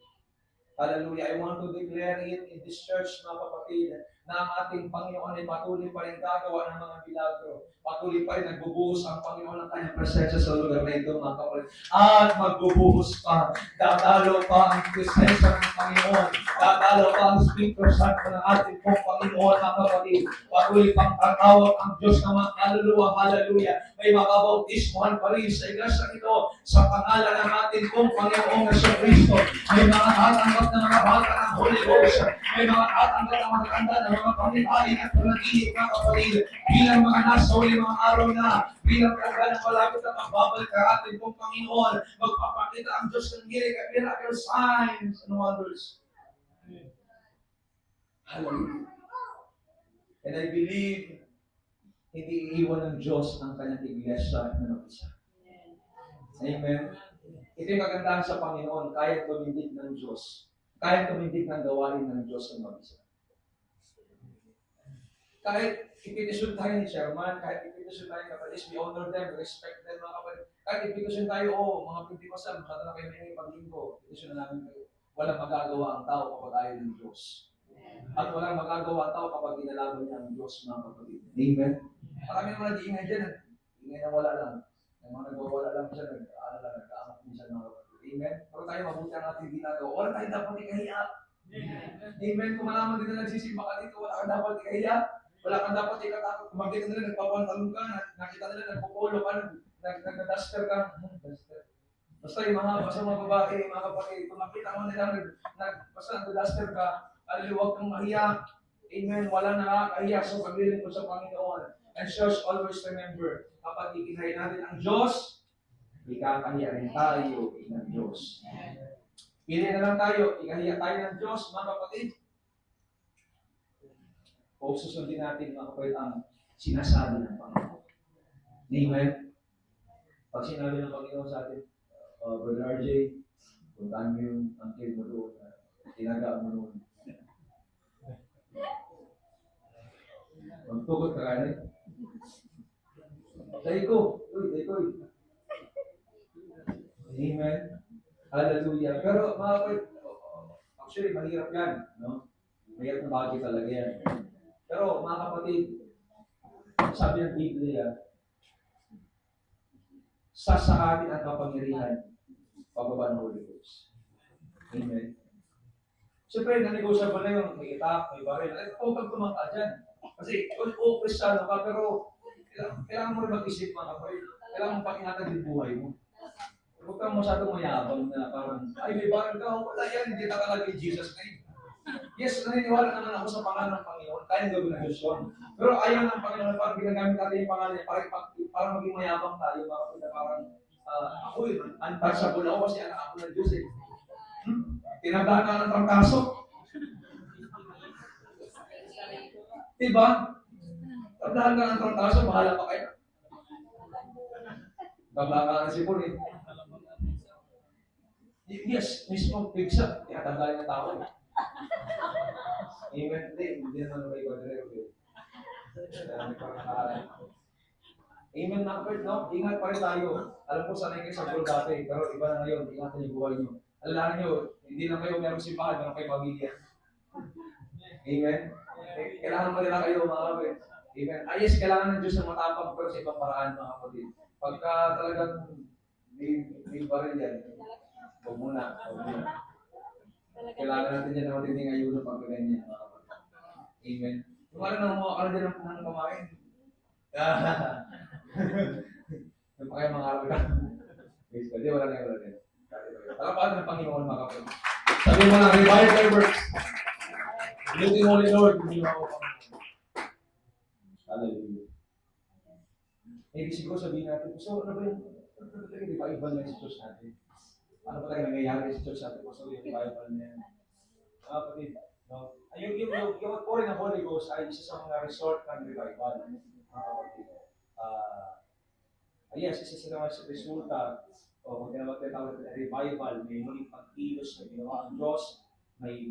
Hallelujah. I want to declare it in this church, mga kapatid, na ang ating Panginoon ay patuloy pa rin gagawa ng mga milagro. Patuloy pa rin nagbubuhos ang Panginoon ng kanyang presensya sa lugar na ito, mga kapatid. At magbubuhos pa. Dadalo pa ang presensya ng Panginoon. Dadalo pa ang Espiritu Santo ng ating pong Panginoon, mga kapatid. Patuloy pang tatawag ang Diyos ng mga kaluluwa. Hallelujah. May mababautismohan pa rin sa iglesia ito sa pangalan ng ating pong Panginoong Kristo. May mga tatanggap na mga bata ng Holy Ghost. May mga tatanggap na mga tanda ng mga pamilyahin at panaginip, mga kapatid. Bilang mga nasa uli mga araw na, bilang kagana malapit na magbabalik ka ating pong Panginoon, magpapakita ang Diyos ng miracle signs and wonders. Hallelujah. And I believe, hindi iiwan ng Diyos ang kanyang iglesia na mag-isa. Amen. Ito yung kagandahan sa Panginoon, kaya tumindig ng Diyos. Kaya tumindig ng gawain ng Diyos na mag-isa. Kahit ipitisyon tayo ni Chairman, kahit ipitisyon tayo ng Katalis, we honor them, respect them, mga kapatid. Kahit ipitisyon tayo, mga Pentecostal, masyado na kayo may paglinggo, ipitisyon na namin kayo. Walang magagawa ang tao kapag ayaw ng Diyos. At walang magagawa ang tao kapag inalaban niya ang Diyos, mga kapatid. Amen? Marami naman nag-iingay dyan, ingay na wala lang. Yung mga nagwawala lang siya, nag-aamak minsan, mga kapatid. Amen? Pero tayo mabuti ang ating ginagawa. Wala tayo dapat ikahiya. Amen? Kung malaman din na nagsisimba ka dito, wala ka dapat ikahiya. Wala kang dapat ikatakot. Kung makita nila, nagpapantalong ka, nakita nila, nagpupolo ka, nag-duster ka. Basta yung basta mga babae, mga kapatid, kung makita mo nila, basta nag-duster ka, huwag kang mahiya. Amen. Wala na nakakahiya sa paglilingkod sa Panginoon. And church, always remember, kapag ikinahin natin ang Diyos, ikakahiya rin tayo ng Diyos. Pili na lang tayo, ikahiya tayo ng Diyos, mga kapatid. O susundin natin, mga kapatid, ang sinasabi ng Panginoon. Amen. Pag sinabi ng Panginoon sa atin, Brother RJ, puntaan mo yung angkin mo doon, tinagaan mo doon. Magtugot ka kanin. Daiko. Amen. Hallelujah. Pero mga kapatid, actually, mahirap yan. No? Mahirap na bagay talaga yan. Pero mga kapatid, sabi ng Biblia, sasakatin ang kapangyarihan pababa ng Holy Ghost. Amen. Siyempre, nanegosya ba na yung may itak, may baril? Huwag kang tumangka dyan. Kasi, Kristiyano ka, pero kailangan mo rin mag-isip, mga kapatid. Kailangan mo pag-ingatan din buhay mo. Huwag kang masyadong mayabang na parang, ay, may baril ka, wala yan, hindi nakalagay Jesus name. Yes, naniniwala naman ako sa pangalan ng Panginoon, kaya gawin ng Diyos yun. Pero ayaw ng Panginoon, parang ginagamit natin yung pangalan niya, parang maging mayabang tayo, mga kapatid, parang, ako yun, untouchable ako kasi anak ako ng Diyos eh. Tinagdaan ka ng trangkaso. Diba? Tinagdaan ka ng trangkaso, bahala pa kayo. Tabla ka ng sipon eh. Yes, mismo, bigsa. Tinatandaan ng tao eh. Amen. Hindi naman may badrero eh. Amen na kapit, no? Ingat pa rin tayo. Alam ko sanay kayo sa bulo dati, pero iba na ngayon, ingatan yung buhay nyo. Alalahan nyo, hindi lang kayo merong simbahan, meron kayo pamilya. Amen? Kailangan mo nila kayo, mga kapit. Amen? Yes, kailangan ng Diyos na matapang, pero sa ibang paraan, mga kapatid. Pagka talagang may baril yan, huwag muna. Kailangan natin yan na matinding ayuno pag ganyan. Amen. Kung ano nang mga kalagyan ng kumain. Yung pa kayo mga araw ka. Praise God. Di, wala na wala din. Talapakan ng Panginoon mga kapatid. Sabi mo na, revival works. Looking Holy Lord, hindi mo ako Panginoon. Hallelujah. Maybe siguro sabihin natin, so ano ba yung revival na sa church natin? Ano ba tayo nangyayari sa church natin? So yung revival na yan. Mga kapatid, no? Yung pouring ng Holy Ghost ay isa sa mga resort ng revival. Mga kapatid. Yes, isa sa mga resulta o kung tinawag na revival, may muling pagkilos na ginawa ang Diyos, may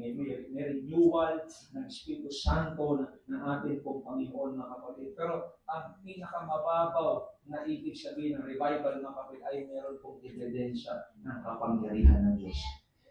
renewal ng Espiritu Santo ng ating pong Panginoon mga kapatid. Pero ang pinakamababaw na ibig sabihin ng revival mga kapatid ay meron pong ebidensya ng kapangyarihan ng Diyos.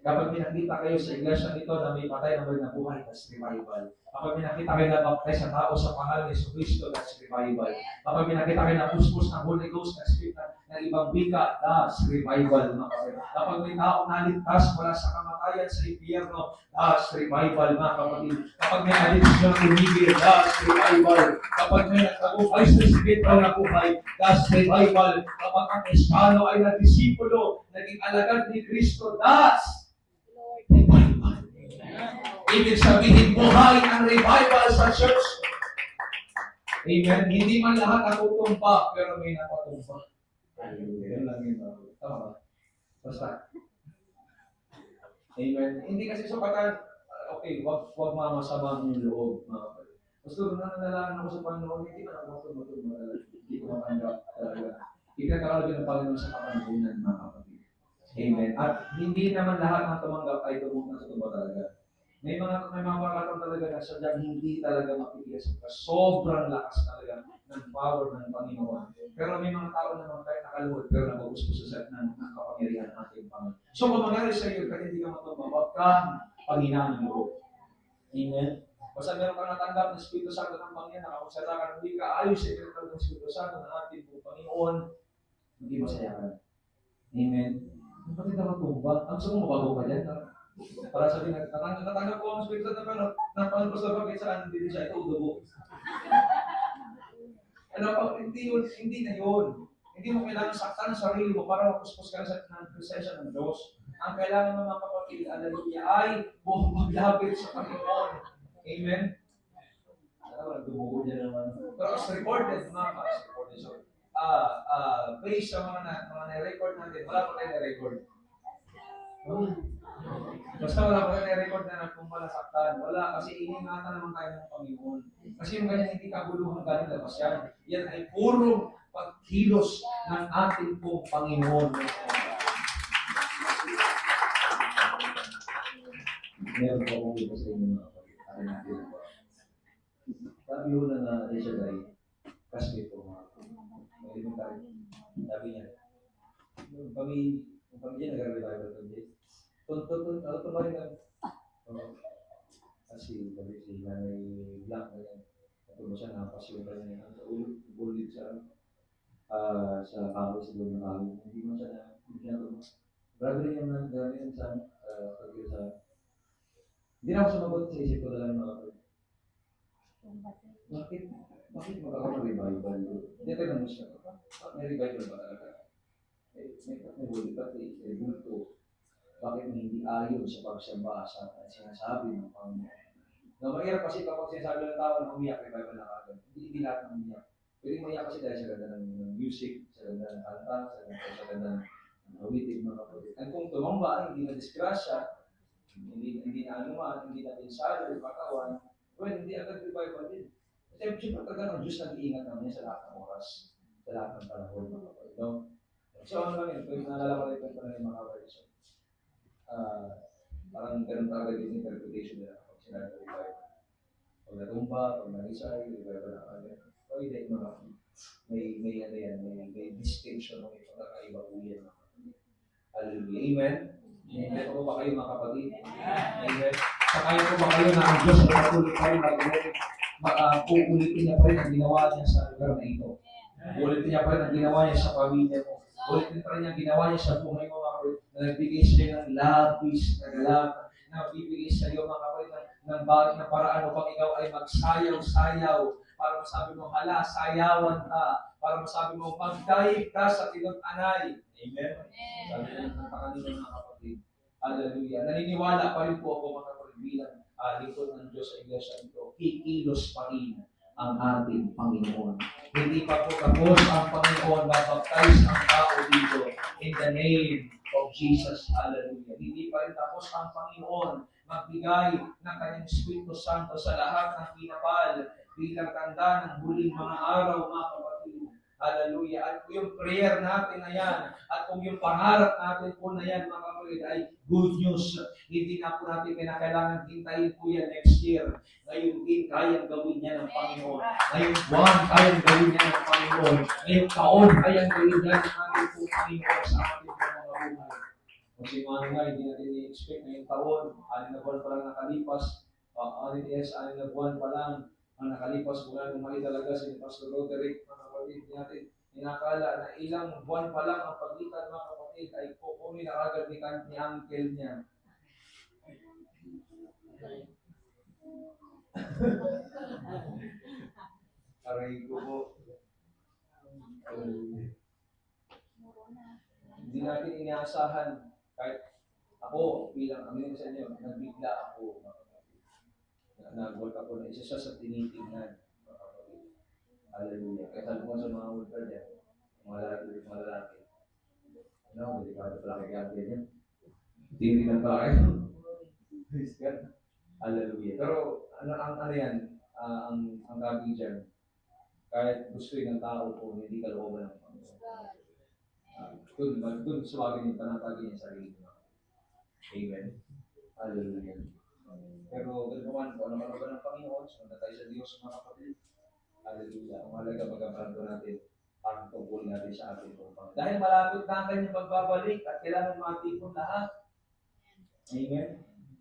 Kapag pinakita kayo sa iglesia nito na may patay na may nabuhay, that's revival. Kapag pinakita kayo na baptize sa tao sa pangalan ni Jesucristo, that's revival. Kapag pinakita kayo na puspos ng Holy Ghost na Spirit ng ibang bika, that's revival. Mga kapatid. Kapag may tao naligtas mula sa kamatayan sa impyerno, that's revival mga kapatid. Kapag may addiction tumigil, that's revival. Kapag may nagtagumpay sa Espiritu na buhay, that's revival. Kapag ang Kristiyano ay nadisipulo, naging alagad ni Kristo, that's revival. Ibig sabihin, buhay ang revival sa church. Amen. Hindi man lahat natutumpa, pero may napatumpa. Yan lang yun. Tama ba? Basta. Amen. Hindi kasi sukatan, okay, wag mamasama yung loob. Basta nananalangan ako sa Panginoon, hindi man ako matulog. Hindi ko matanggap talaga. Ikakalabi ng Panginoon sa kapangunan, mga kapatid. Amen. At hindi naman lahat ng tumanggap ay tumulong sa tuba talaga. May mga pagkakataon talaga na sadyang hindi talaga mapigilan. Sobrang lakas talaga ng power ng Panginoon. Pero may mga tao naman kahit nakaluhod pero nag-uuspo sa ng kapangyarihan ng ating Panginoon. So kung mangyari sa iyo kahit hindi ka matubang, wag kang panghinaan ng loob. Amen. Basta meron kang natanggap ng Espiritu Santo ng Panginoon, nakapagsalita ka ng wika, ayos sa ipinatawag ng Espiritu Santo ng ating Panginoon, hindi masaya ka. Amen. Bakit ka matumba? Ang gusto mo mabago ka dyan? Para sabihin, natanggap ko ang Espiritu Santo ng Panginoon, basta bakit saan hindi siya, ito udugo. Hindi na yun. Hindi mo kailangan saktan sa sarili mo para mapuspos ka sa presensya ng Diyos. Ang kailangan ng mga kapatid, hallelujah, ay buong paglapit sa Panginoon. Amen? Dumugo niya naman. Pero as recorded, based sa mga na-record natin, wala pa tayo na-record. Basta wala pa tayo na-record na kung malasaktan. Wala, kasi iningatan naman tayo ng Panginoon. Kasi yung ganyan hindi kaguluhan galing labas yan. Yan ay purong pagkilos ng ating pong Panginoon. Meron po akong iba sa inyo mga kapatid. Sabi ko na siya dahil kasi ito mga elementary. Sabi niya, yung pamilya nag-revival kami. Ano ba rin ang kasi sabi si Nanay Black na siya nakapasyon ka niya sa ulit sa kahoy sa loob ng kahoy. Hindi mo siya na grabe rin yung nanggaling sa hindi na ako sumagot sa isip ko na lang mga kapatid. Bakit magkakaroon ng revival? Hindi tayo naman siya. May revival ba talaga? May huli pa may bulto. Bakit hindi ayon sa pagsamba sa sinasabi ng Panginoon? Mahirap kasi kapag sinasabi ng tao na umiyak, revival na agad. Hindi lahat ng umiyak. Pwede umiyak kasi dahil sa ganda ng music, sa ganda ng kanta, sa ganda ng awitin mga kapatid. At kung tumamba, hindi na disgrasya, hindi na anuman, hindi na pinsalo, hindi katawan, well, hindi agad revival din. Kasi siyempre talaga ng Diyos nag-iingat naman niya sa lahat ng oras, sa lahat ng panahon mga kapatid. No? So ano lang yun, kung naalala ko rin ito na yung mga kapatid. Parang ganun talaga yung interpretation nila kapag sinabi revival. Pag natumba, pag narisay, revival na agad. O hindi, may distinction o may pagkakaiba po yan. Hallelujah. Amen? Amen po ba kayo mga kapatid? Amen. Sakaya po ba kayo na ang Diyos na patuloy pa rin uulitin niya pa rin ang ginawa niya sa lugar na ito. Uulitin niya pa rin ang ginawa niya sa pamilya mo. Uulitin pa rin ang ginawa niya sa buhay mo mga kapatid na nagbigay siya ng labis na galak, na bibigay sa iyo, mga kapatid, ng bagay na paraan upang ikaw ay magsayaw-sayaw. Para masabi mo, hala, sayawan ka. Para masabi mo, magdahil ka sa tinag-anay. Amen? Sabi ng kanina, mga kapatid. Hallelujah. Naniniwala pa rin po ako, mga kapatid, bilang lingkod ng Diyos sa iglesia ito. Kikilos pa rin ang ating Panginoon. Hindi pa po tapos ang Panginoon, babaptize ang tao dito in the name of Jesus. Hallelujah. Hindi pa rin tapos ang Panginoon magbigay ng kanyang Espiritu Santo sa lahat ng pinapal bilang tanda ng huling mga araw, mga kapatid. Hallelujah. At kung yung prayer natin na yan, at kung yung pangarap natin po na yan, mga kapatid, ay good news. Hindi na po natin kinakailangan hintayin po yan next year. Ngayon din, kayang gawin niya ng Panginoon. Ngayong buwan, kayang gawin niya ng Panginoon. Ngayong taon, kayang gawin niya ng ating po Panginoon sa ating po mga buhay. Kasi mga nga, hindi natin i-expect ngayong taon, 6 na buwan pa lang nakalipas, 6 na buwan pa lang ang nakalipas mula nung mali talaga si Pastor Roderick, mga kapatid, hindi natin inakala na ilang buwan pa lang ang pagitan, mga kapatid, ay kukunin na agad ni uncle niya. Aray ko po. Hindi natin inaasahan. Kahit ako, bilang amin sa inyo, nagbigla ako. Nag-work ako na isa siya sa tinitingnan. Hallelujah. Kaya sabi ko sa mga ultra dyan, mga lalaki. Ano, delikado pala kay Gabriel yan. Tinitingnan pa kayo. Praise God. Hallelujah. Pero, ano yan, ang gagawin dyan, kahit gusto ng tao po, hindi kalooban ng Panginoon. Doon sumagin yung panatagin niya sa sarili mo. Amen. Hallelujah. Pero ganoon po, ano ba ng Panginoon? Sunod tayo sa Diyos, mga kapatid. Hallelujah. Ang halaga magamparan ko natin ang tungkol natin sa ating Panginoon. Dahil malapit na ang kanyang pagbabalik at kailangan matipon lahat. Amen.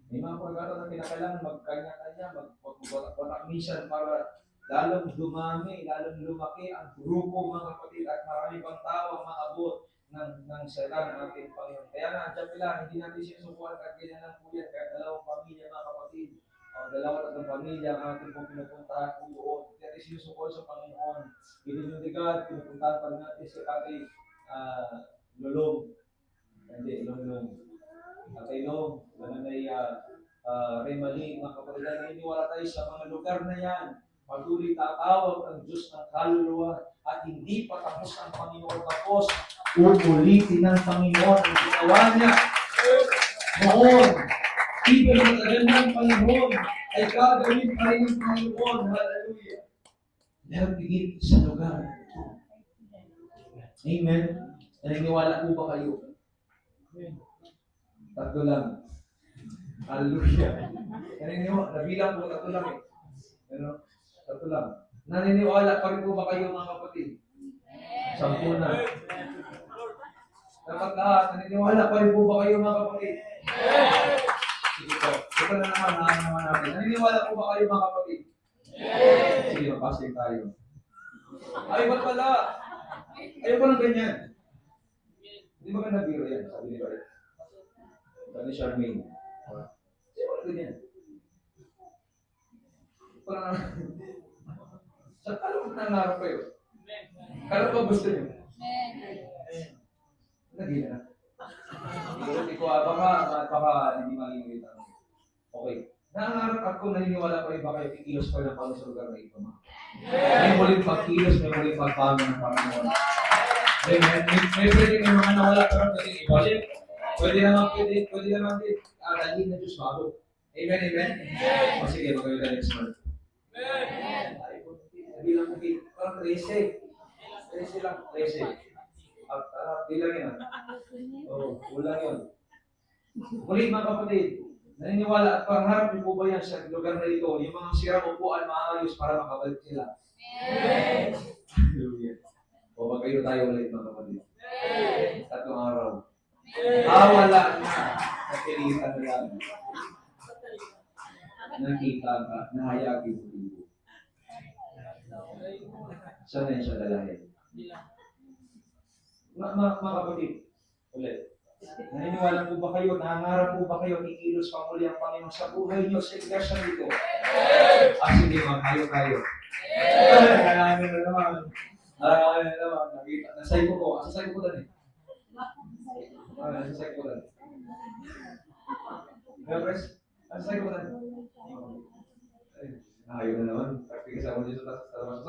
May mga pagkakataon na kinakailangan magkanya-kanya, magpapamisan para lalong dumami, lalong lumaki ang grupo, mga kapatid, at marami pang tao ang maabot ng salita ng ating Panginoon. Kaya nga, dyan pala, hindi natin sinusubukan at ganyan lang po yan, kahit dalawang pamilya, mga kapatid, o dalawang tatlong pamilya ang ating po pinupuntahan po doon. Kaya natin sinusubukan sa Panginoon. Pinupuntahan, pinupuntahan pa natin si Ate Lulong. Hindi, Lulong. Ate Long, Nanay Remali, mga kapatid, naniniwala tayo sa mga lugar na yan. Patuloy tatawag ang Diyos ng kaluluwa at hindi pa tapos ang Panginoon. Tapos, uulitin ng Panginoon ang ginawa niya noon. Even sa magandang Panginoon ay gagawin pa rin ng Panginoon. Hallelujah. Meron higit sa lugar. Amen. Naniniwala po ba kayo? Tatlo lang. Hallelujah. Naniniwala. Nabilang po, tatlo lang eh. Ano? Tatlo lang. Naniniwala pa rin po ba kayo, mga kapatid? 10 na. Dapat lahat. Naniniwala pa rin po ba kayo, mga kapatid? Sige po. Ito na naman natin. Naniniwala po ba kayo, mga kapatid? Sige, mapasing tayo. Ay, ba't pala? Ayaw ko lang ganyan. Hindi ba ka nabiro yan? Sabi ni Barret. Sabi ni Charmaine. Ayaw ko lang ganyan. Parang, sa kalong nangarap kayo. Kala ba gusto niyo? Lagi na. Hindi ko, baka hindi malimulit ang okay. Nangangarap ako, naniniwala pa rin ba kayo kikilos pa ng Panginoon sa lugar na ito? May muling pagkilos, may muling pagbago ng Panginoon. May pwede may mga nawala pero pwede ibalik. Pwede naman din. Dalhin na Diyos bago. Amen, amen? O sige, magayon tayo next month. Amen. Bilang mo, parang 13. 13 lang, 13. Bilang yun. Kulang yun. Muli, mga kapatid, naniniwala at pangarap niyo po ba yan sa lugar na ito? Yung mga sirang upuan maayos para makabalik sila. Amen. Hallelujah. O magkayo tayo ulit, mga kapatid. 3 araw. Wala na. Napilitan na lang. Nakita ka, nahayagi mo dito. Saan na siya dalahin? Mga kapatid, ulit. Naniniwala po ba kayo, nangangarap po ba kayo, ikilos pa muli ang Panginoon sa buhay niyo sa iglesia dito? Sige ma'am, kayo. Amin na naman. Amin na naman. Nakita, nasay ko po. Nasay ko po doon eh. Nasay ko doon. Pres, nasay ko doon. Ayaw na naman. Praktikas ako dito sa taas.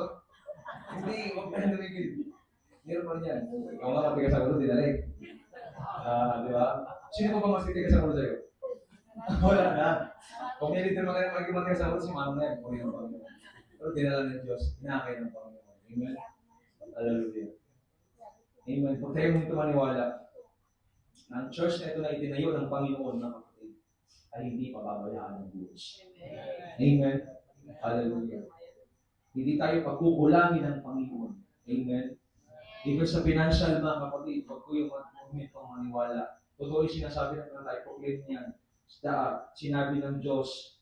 Hindi, huwag na nalingid. Meron pa rin yan. Ikaw nga matigas ako doon, dinalig. Di ba? Sino po ba mas titigas ako sa'yo? Wala na. Kung hindi din maging matigas ako, si Mano na yan. Kung yun pa. Pero dinala ng Diyos, inakay ng Panginoon. Amen? Hallelujah. Amen. Kung tayo mong tumaniwala, ang church na ito na itinayo ng Panginoon na kapatid, ay hindi pababayaan ng Diyos. Amen. Hallelujah. Hindi tayo pagkukulangin ng Panginoon. Amen. Dito sa financial mga kapatid, pag ko yung movement ng maniwala, totoo yung sinasabi ng mga tayo, proclaim niyan. Sinabi ng Diyos,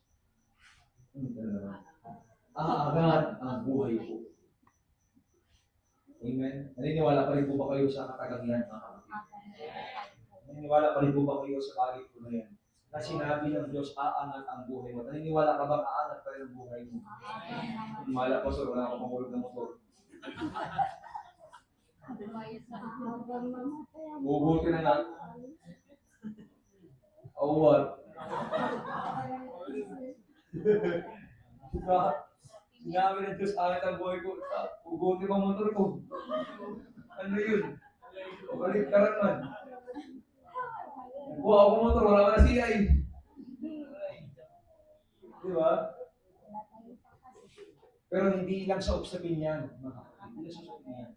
aagad ang buhay ko. Amen. Naniniwala pa rin po ba kayo sa katagangan mga kapatid? Naniniwala pa rin po ba kayo sa bagay ko na yan? Na sinabi ng Diyos, aangat ang buhay mo. Naniniwala ka bang aangat pa rin ang buhay mo? Naniniwala po, sir, wala akong mahulog na motor. Bubuti na nga. Oh, what? Sinabi ng Diyos, aangat ang buhay ko. Bubuti pa ang motor ko. Ano yun? Balik ka man. Buha ako motor, wala ka na siya eh. Di ba? Pero hindi lang sa usapin yan. Hindi lang sa usapin yan.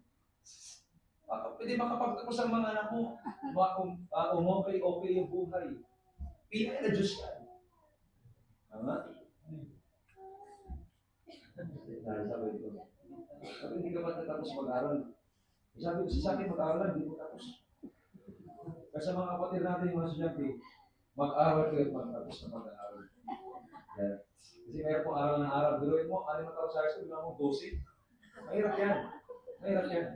Pwede makapagtapos ang mga anak mo. Okay yung buhay. Pinay na Diyos yan. Tama? Sabi ito. Sabi hindi ka matatapos mag-aral. Sabi sa akin mag-aral lang, hindi mo tapos. Kasi mga kapatid natin yung mga estudyante, mag-aral kayo at magtapos na mag-aaral. Yeah. Kasi mayroon pong aral ng araw. Biruin mo, aling matapos sa high school, bilang mo 12. Mahirap yan. Mahirap yan.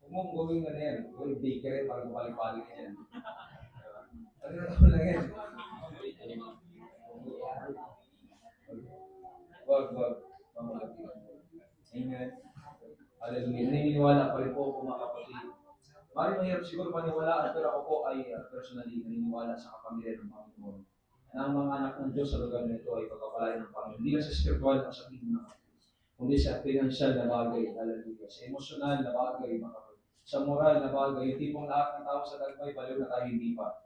Huwag mong gawin na yan. Gawin bakery para mabalik-balik ka yan. Ano na naman lang yan? Wag. Amen. Hallelujah. Naniniwala pa rin po ako mga kapatid. Maring mahirap siguro paniwalaan, pero ako po ay personally naniniwala sa kapamilya ng Panginoon na ang mga anak ng Diyos sa lugar nito ay pagpapalain ng Panginoon. Hindi lang sa spiritual na sa tingin na kundi sa financial na bagay, hallelujah. Sa emosyonal na bagay, mga kapatid. Sa moral na bagay, yung tipong lahat ng tao sa dagmay, baliw na tayo hindi pa.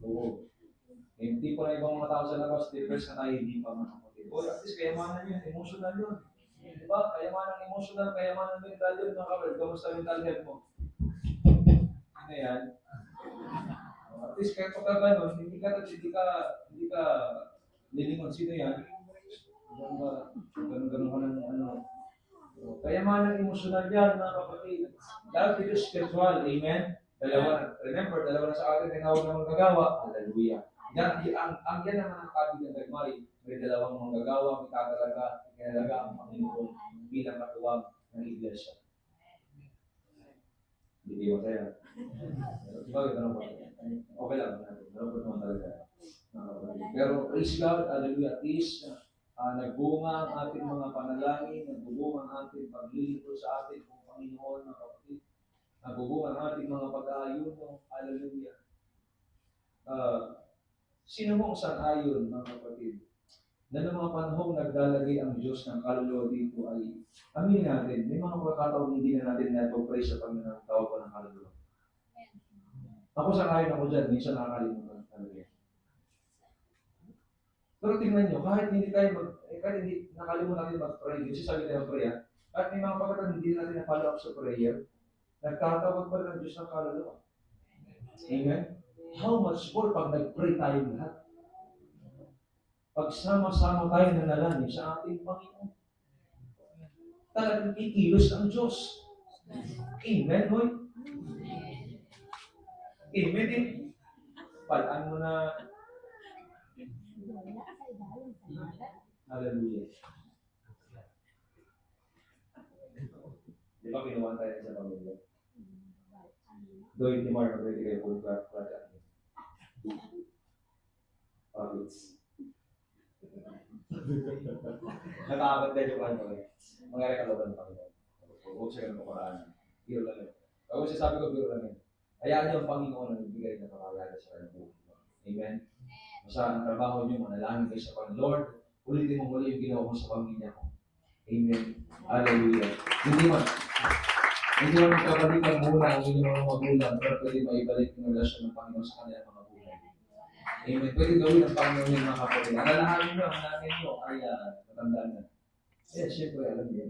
Oo. Yung tipo na ibang mga tao sa labas, depressed na tayo hindi pa, mga kapatid. O, at least kayamanan yun, emotional yun. Diba? Kayamanan emotional, kayamanan mental yun, mga kapatid. Kamusta mental health mo? Ano yan? At least kahit pagka gano'n, hindi ka lilingon. Sino yan? Ganun ka ng ano. Kayamanan emotional yan, mga kapatid. Love dito spiritual, amen? Remember, dalawa na sa atin, tinawag na manggagawa. Hallelujah. Yan ang mga kabig ng dagmay. May dalawang manggagawa, may tatalaga, kinalaga ang Panginoon bilang katuwang ng iglesia. Hindi kayo masaya. Bakit ano ba? Okay lang. Malapot naman talaga. Pero praise God, hallelujah, at least nagbunga ang ating mga panalangin, nagbunga ang ating paglilingkod sa ating kung Panginoon, mga kapatid. Nagbunga ang ating mga pag-aayuno, hallelujah. Sino mo sang-ayon, mga kapatid, na ng mga panahong naglalagay ang Diyos ng kaluluwa dito ay aminin natin, may mga pagkakataon hindi na natin na-pray sa Panginoon tawag ko ng kaluluwa. Ako sang-ayon ako dyan, minsan nakakalimutan talaga. Pero tingnan nyo, kahit hindi nakalimutan natin mag-pray, kasi sabi tayo prayer, at may mga pagkakataon hindi natin na-follow up sa prayer, nagtatawag pa rin ang Diyos ng kaluluwa. Amen? How much more pag nag-pray tayo lahat? Pagsama-sama tayo nanalangin sa ating Panginoon. Talagang ikilos ang Diyos. Amen, boy? Amen, eh? Palaan mo na. Hallelujah. Di ba kinuha tayo sa pamilya? Doy ni Mark, ready kayo kung project. Pagits. Nakakagod din yung ano eh. Mangyari kalaban ng Panginoon. Huwag siya ganun kaparaan. Biro lang yun. Ako sabi ko, biro lang yun. Hayaan niyo ang Panginoon ang ibigay na pakagala sa kanyang buhay. Amen? Basta ang trabaho niyo, manalangin kayo sa Panginoon. Lord, ulitin mo muli yung ginawa mo sa pamilya ko. Amen. Hallelujah. Hindi mo magkabalikan muna ang inyong mga magulang, pero pwede maibalik yung relasyon ng Panginoon sa kanilang mga buhay. Amen. Pwede gawin ng Panginoon yung mga kapatid. Alalahanin niyo, ang nanay niyo ay matandaan na. Siyempre, alam niyo.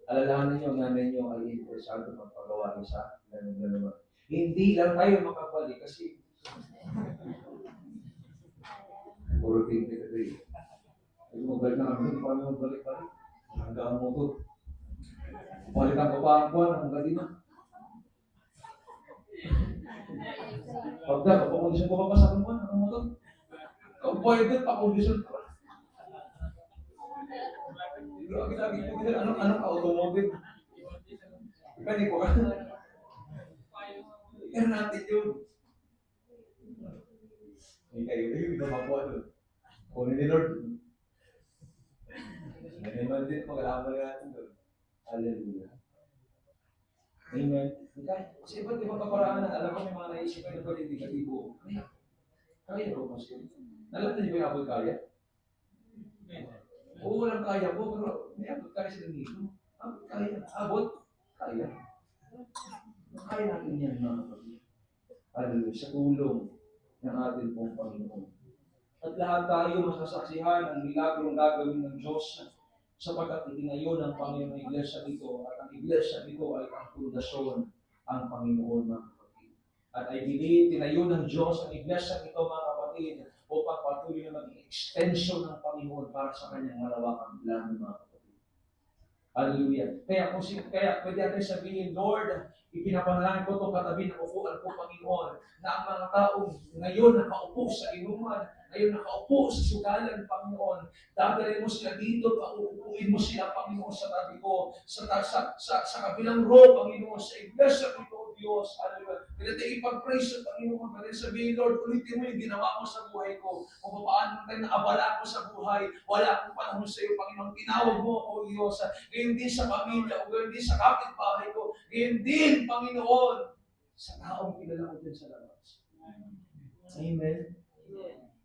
Alalahanin niyo, ang nanay niyo ay interesado magpagawa sa ganun. Hindi lang tayo makabalik kasi puro tingin ito eh. Ay, magbalik na kami, hindi pa kami magbalik-balik. Hanggang mo ito. Balikan ko pa ang buwan, hanggang di na. Pagka, kapakondisyon ko pa sa aking buwan, hanggang mo ito. Kung pwede, pakondisyon ko. Lagi ko din, anong ka-automobile? Pwede ko ka. Yan natin yun. Hindi kayo, iba mabuha doon. Kunin ni Lord. Naman din, mag-alaman natin doon. Hallelujah. Amen. Kasi iba't ibang kaparaan na alam ko may mga naisip kayo na pwede negatibo. Kaya ko kasi. Alam niyo ba yung abot kaya? Oo, walang kaya po, pero may abot kaya sila dito. Abot kaya. Abot kaya. Kaya natin yan mga kapatid. Hallelujah. Sa tulong ng ating pong Panginoon. At lahat tayo masasaksihan ang milagrong gagawin ng Diyos sapagkat itinayo ng Panginoon ang iglesia dito at ang iglesia dito ay ang pundasyon ang Panginoon mga kapatid. At I believe tinayo ng Diyos ang iglesia dito mga kapatid upang patuloy na maging extension ng Panginoon para sa kanyang malawakang plano mga kapatid. Hallelujah. Kaya pwede natin sabihin, Lord, ipinapanalangin ko ito katabi ng upuan ko, Panginoon, na ang mga taong ngayon nakaupo sa inuman, ngayon nakaupo sa sugalan, Panginoon, dadalhin mo sila dito, pauupuin mo sila, Panginoon, sa tabi ko, sa kabilang row, Panginoon, sa iglesia ko, Diyos, hallelujah. Pwede tayo ipag-praise sa Panginoon, pwede sabihin, Lord, ulitin mo yung ginawa mo sa buhay ko, kung paano tayo naabala ko sa buhay, wala akong panahon sa iyo, Panginoon, tinawag mo ako, Diyos, gayon din sa pamilya ko, gayon din sa kapitbahay ko, gayon din, Panginoon, sa taong kilala ko din sa labas. Amen.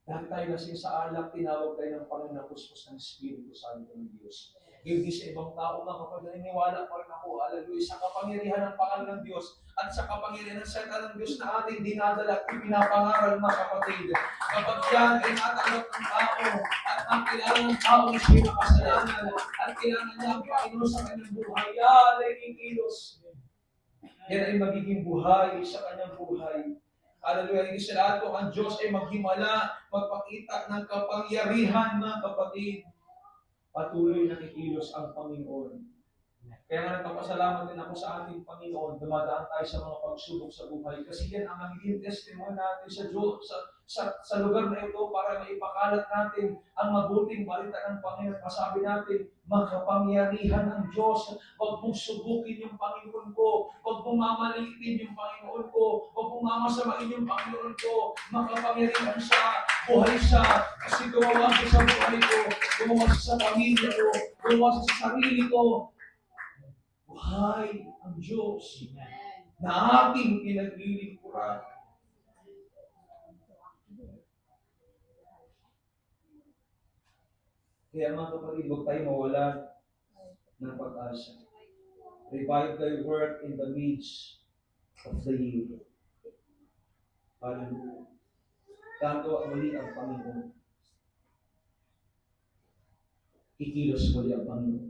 Dahil tayo kasi sa alak, tinawag tayo ng Panginoon na puspos ng Espiritu Santo ng Diyos. Hindi sa ibang tao na kapag naniniwala pa rin ako, hallelujah, sa kapangyarihan ng pangalan ng Diyos at sa kapangyarihan ng salita ng Diyos na ating dinadala at pinapangaral mga kapatid. Kapag yan ay natanggap ng tao at ang kailangan ng tao ay siya makasalanan at kailangan niya ang Panginoon sa kanyang buhay, yan ay kikilos. Yan ay magiging buhay sa kanyang buhay. Hallelujah. Hindi sa lahat ko, ang Diyos ay maghimala, magpakita ng kapangyarihan mga kapatid. Patuloy na kikilos ang Panginoon. Kaya nga nagpapasalamat din ako sa ating Panginoon, dumadaan tayo sa mga pagsubok sa buhay. Kasi yan ang magiging testimony natin sa Diyos, sa lugar na ito para maipakalat natin ang mabuting balita ng Panginoon. Masabi natin, makapangyarihan ang Diyos. Huwag mong subukin yung Panginoon ko. Huwag mong mamaliitin yung Panginoon ko. Huwag mong mamasamain yung Panginoon ko. Makapangyarihan siya. Buhay siya. Kasi gumawa siya sa buhay ko. Gumawa siya sa pamilya ko. Gumawa siya sa sarili ko. Buhay ang Diyos na aking pinaglilingkuran. Kaya mga kapatid, huwag tayo mawala ng pag-asa. Revive thy work in the midst of the year. Hallelujah. Gagawa muli ang Panginoon. Kikilos muli ang Panginoon.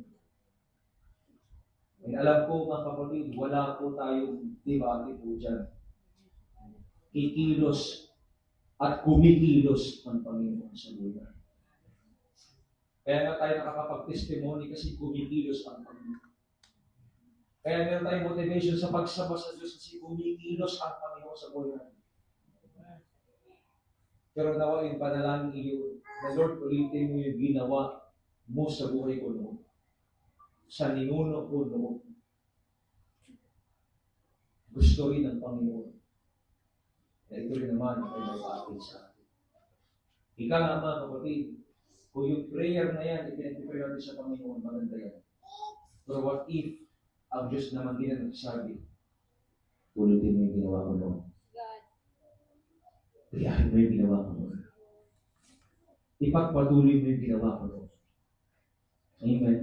And alam ko mga kapatid, wala po tayong debate po dyan. Kikilos at kumikilos ang Panginoon sa buhay. Kaya nga tayo nakakapag-testimony kasi kumikilos ang Panginoon. Kaya meron tayong motivation sa pagsama sa Diyos kasi kumikilos ang Panginoon sa buhay. Pero nawa yung panalangin iyo na Lord, ulitin mo yung ginawa mo sa buhay ko noon. Sa ninuno ko noon. Gusto rin ng Panginoon ito rin naman ay may patin sa atin. Ika nga mga kapatid, kung yung prayer na yan, ipinag-pray natin sa Panginoon, maganda yan. Pero what if, ang Diyos naman din ang nagsasabi, ulitin mo yung ginawa mo noon. Tiyahin mo yung ginawa mo noon. Ipagpatuloy mo yung ginawa mo noon. Amen.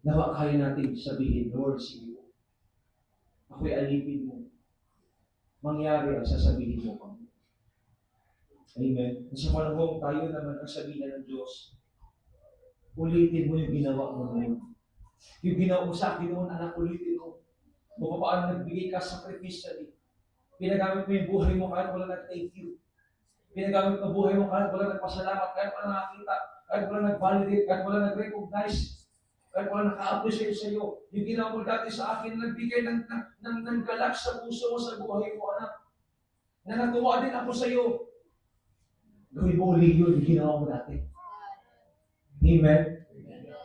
Nawa kaya natin sabihin, Lord, sige, ako'y alipin mo. Mangyari ang sasabihin mo kami. Amen. Sa panahon tayo naman ang sabihin ng Diyos, ulitin mo yung ginawa mo noon. Yung ginawa mo sa akin noon, anak, ulitin mo. Kung paano nagbigay ka sacrificially. Pinagamit mo yung buhay mo kahit wala nag-thank you. Pinagamit mo buhay mo kahit wala nagpasalamat, kahit wala nakakita, kahit wala nag-validate, kahit wala nag-recognize, kahit wala naka-appreciate sa iyo. Yung ginawa mo dati sa akin, nagbigay ng galak sa puso mo, sa buhay mo, anak. Na natuwa din ako sa iyo. Gawin mo ulit yun, yung ginawa mo dati. Amen?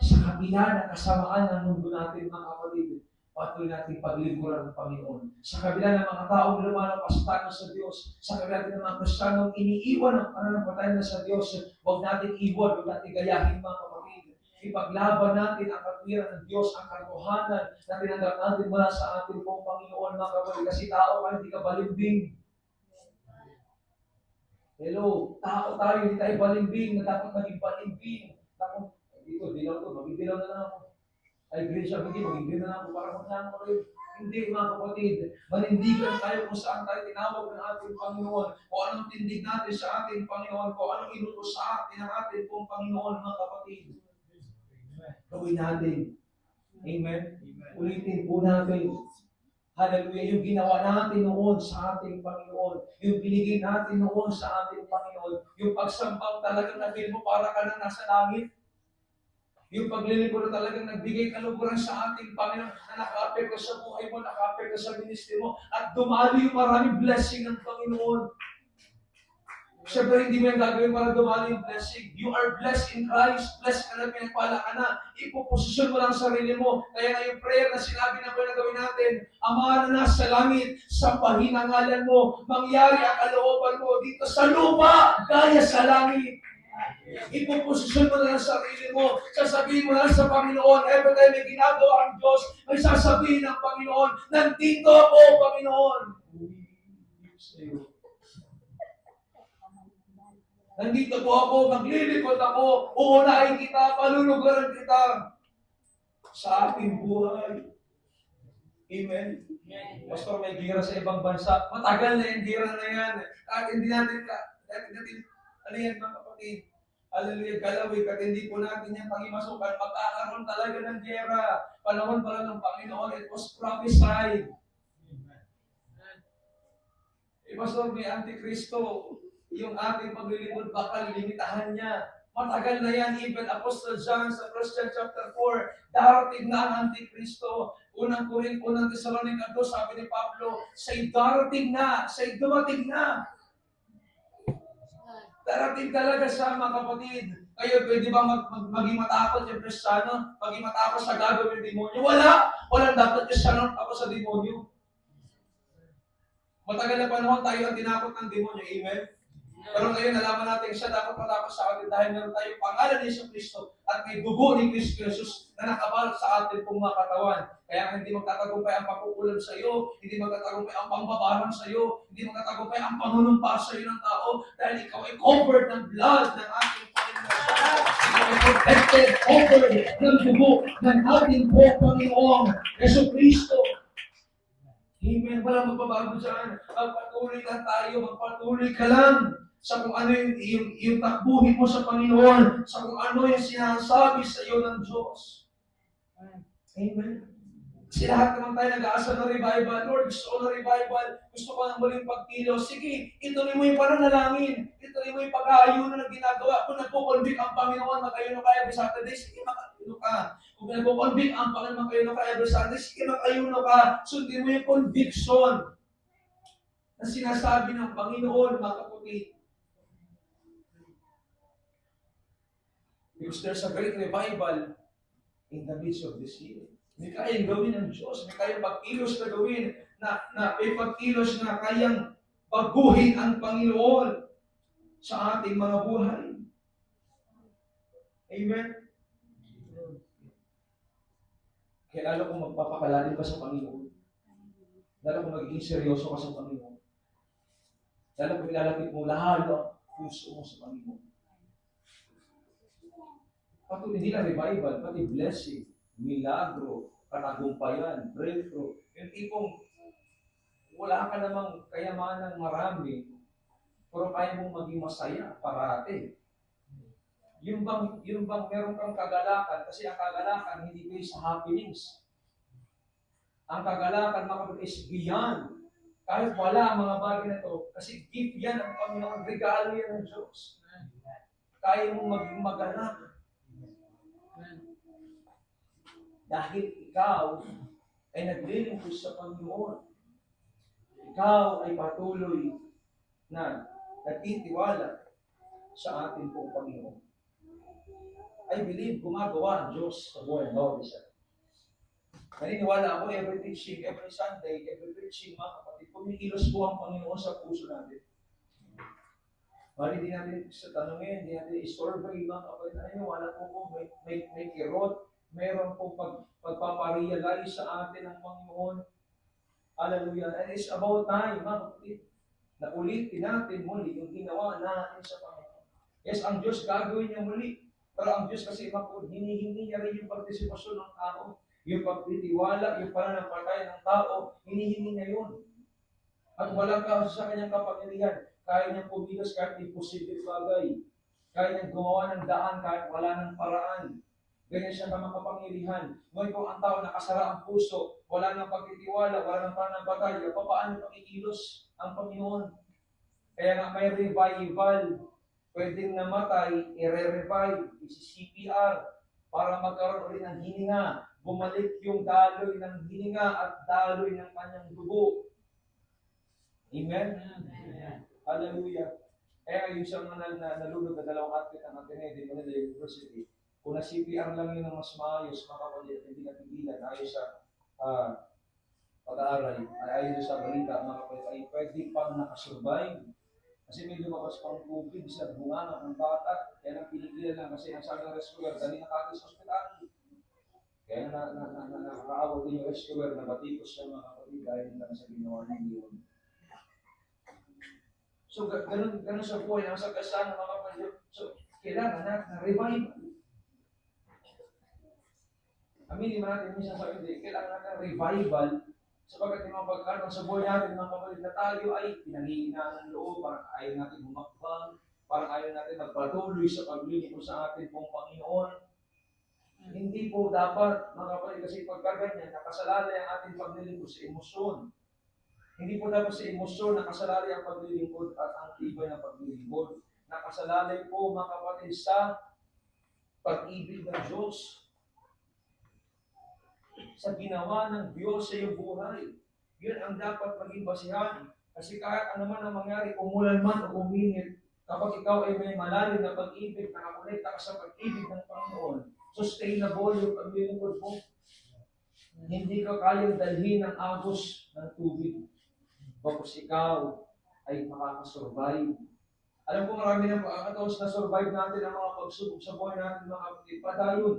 Sa kabila ng kasamaan ng mundo natin, mga kapatid, patuloy natin paglingkuran ng Panginoon. Sa kabila ng mga taong lumalapastan sa Diyos, sa kabila ng mga Kristiyanong iniiwan ang pananampalataya na sa Diyos, huwag natin iwan, huwag natin gayahin, mga kapatid. Ipaglaban natin ang katwiran ng Diyos, ang katotohanan na tinanggap natin mula sa ating pong Panginoon, mga kapatid. Kasi tao ka, hindi ka balimbing. Hello, tao tayo, hindi tayo balimbing, na dapat maging balimbing. Dito, dilaw to, magdidilaw na lang ako. Ay, green siya, maging green na lang ako para magkano ko rin. Hindi, mga kapatid. Manindigan tayo kung saan tayo tinawag ng ating Panginoon. Kung anong tindig natin sa ating Panginoon. Kung anong inutos sa atin ng ating pong Panginoon, mga kapatid. Gawin natin. Amen? Ulitin po natin. Hallelujah. Yung ginawa natin noon sa ating Panginoon. Yung binigay natin noon sa ating Panginoon. Yung pagsambang talagang nabil mo para ka na nasa langit. Yung paglilingkod na talagang nagbigay kaluguran sa ating Panginoon na naka-apekto sa buhay mo, naka-apekto sa ministry mo, at dumali yung maraming blessing ng Panginoon. Siyempre, hindi mo yung gagawin para dumali yung blessing. You are blessed in Christ. Blessed ka na, pinagpala ka na. Ipoposisyon mo lang sarili mo. Kaya nga yung prayer na sinabi na ko na gawin natin, Ama na nasa langit, sampahin ang ngalan mo, mangyari ang kalooban mo dito sa lupa, gaya sa langit. Ipoposisyon mo lang sa sarili mo. Sasabihin mo lang sa Panginoon, every time may ginagawa ang Diyos, may sasabihin ng Panginoon, nandito ako, Panginoon. Nandito po ako, maglilikod ako, uunahin kita, palulugaran kita sa ating buhay. Amen? Pastor, may gira sa ibang bansa. Matagal na yung gira na yan. Kahit hindi natin, ano yan, mga kapatid? Hallelujah, galawin, at hindi po natin yan pangimasukan. Magkakaroon talaga ng gera. Panahon pala ng Panginoon, it was prophesied. Pastor, may Antikristo. Yung ating paglilingkod, baka limitahan niya. Matagal na yan, even Apostle John sa 1 John chapter 4, darating na ang Antikristo. Unang Thessalonica 2, sabi ni Pablo, sa'y darating na, sa'y dumating na. Darating talaga siya, mga kapatid. Kayo, pwede ba maging matakot yung Kristiyano? Maging matakot sa gagawin ng demonyo? Wala! Walang dapat Kristiyano takot sa demonyo. Matagal na panahon tayo ang tinakot ng demonyo. Amen? Pero ngayon, nalaman natin siya dapat matakot sa atin dahil meron tayong pangalan ni Yesu Cristo at may dugo ni Cristo Jesus na nakabalot sa atin pong mga katawan. Kaya hindi magtatagumpay ang papukulan sa iyo, hindi magtatagumpay ang pambabarang sa iyo, hindi magtatagumpay ang panunumpa sa iyo ng tao dahil ikaw ay covered ng blood ng ating Panginoon. Ikaw ay protected, covered ng dugo ng ating Panginoon Yesu Cristo. Amen. Walang magbabago dyan. Magpatuloy lang tayo, magpatuloy ka lang sa kung ano yung takbuhin mo sa Panginoon, sa kung ano yung sinasabi sa iyo ng Diyos. Amen. Kasi lahat naman tayo nag-aasa ng revival. Lord, gusto ko ng revival. Gusto ko ng muling pagkilos. Sige, ituloy mo yung pananalangin. Ituloy mo yung pag-aayuno na ginagawa. Kung nagpo-convict ang Panginoon, mag-ayuno ka every Saturday, sige, mag-ayuno ka. Kung nagpo-convict ang Panginoon, mag-ayuno ka every Sunday, sige, mag-ayuno ka. Sundin mo yung conviction na sinasabi ng Panginoon, mga kapatid. Because there's a great revival in the midst of this year. May kayang gawin ng Diyos. May kayang pagkilos na gawin na may pagkilos na kayang baguhin ang Panginoon sa ating mga buhay. Amen? Kaya lalo kung magpapakalalim ka sa Panginoon, lalo kung magiging seryoso ka sa Panginoon, lalo kung ilalapit mo lahat ang puso mo sa Panginoon. Patuloy hindi lang revival, pati blessing, milagro, katagumpayan, breakthrough. Yung tipong wala ka namang kayamanang marami, pero kaya mong maging masaya parati. Yung bang meron kang kagalakan, kasi ang kagalakan hindi based sa happenings. Ang kagalakan is beyond. Kahit wala ang mga bagay na ito, kasi gift yan ang Panginoon, regalo yan ng Diyos. Kaya mong maging magalak. Dahil ikaw ay naglilingkod sa Panginoon. Ikaw ay patuloy na nagtitiwala sa ating pong Panginoon. I believe gumagawa ang Diyos sa buhay ng bawat isa. Naniniwala ako every teaching, every Sunday, every preaching, mga kapatid, kumikilos po ang Panginoon sa puso natin. Bali, di natin sa tanongin, di natin i-survey, mga kapatid, naniniwala po may kirot, mayroon po pagpaparealize sa atin ng Panginoon. Hallelujah. And it's about time, mga kapatid, na ulitin natin muli yung ginawa natin sa Panginoon. Yes, ang Diyos gagawin niya muli. Pero ang Diyos kasi hinihingi niya rin yung partisipasyon ng tao. Yung pagtitiwala, yung pananampalataya ng tao, hinihingi niya yun. At walang kaso sa kanyang kapangyarihan. Kaya niyang pumilos kahit imposible bagay. Kaya niyang gumawa ng daan kahit wala ng paraan. Ganyan siya makapangyarihan. Ngayon kung ang tao nakasara ang puso, wala nang pagtitiwala, wala nang pananampalataya, paano pakikilos ang Panginoon? Kaya nga may revival. Pwedeng namatay, i-revive, isi-CPR, para magkaroon ulit ng hininga, bumalik yung daloy ng hininga at daloy ng kanyang dugo. Amen? Amen. Hallelujah. Kaya yung sa mga nalulog na dalawang athlete ng Ateneo de Manila University, kung na-CPR lang yun ng mas maayos, makapalit, hindi napigilan, ayos sa pag-aaral, ayos sa balita, makapalit, ay pwede pang nakasurvive. Kasi may lumabas pang COVID sa bunganga ng bata, kaya nang pinigilan lang kasi ang sabi ng rescuer, dali na kagad sa ospital. Kaya nakakaawa din yung rescuer na batikos siya mga kapatid dahil lang sa ginawa ng yun. So, ganun sa buhay, nasa kasama mga kapatid. So, kailangan na revive. Aminin mo natin, minsan sabi din, kailangan na revival sapagkat yung mga pagkakaroon sa buhay natin, mga kapatid, na tayo ay pinanghihinaan ng loob, parang ayaw natin humakbang, parang ayaw natin magpatuloy sa paglilingkod sa atin pong Panginoon. Hindi po dapat, mga kapatid, kasi pagkaganyan, nakasalalay ang ating paglilingkod sa emosyon. Hindi po dapat sa emosyon nakasalalay ang paglilingkod at ang tibay ng paglilingkod. Nakasalalay po, mga kapatid, sa pag-ibig ng Diyos. Sa ginawa ng Diyos sa iyong buhay. Yun ang dapat maging basihan. Kasi kahit ano man ang mangyari, umulan man o uminit, kapag ikaw ay may malalim na pag-ibig, nakakonekta ka sa pag-ibig ng Panginoon, sustainable yung paglilingkod mo. Hindi ka kayang dalhin ng agos ng tubig. Bakos ikaw ay makakasurvive. Alam ko marami ng pagkakataon na survive natin ang mga pagsubok sa buhay natin, mga kapatid. Padayon.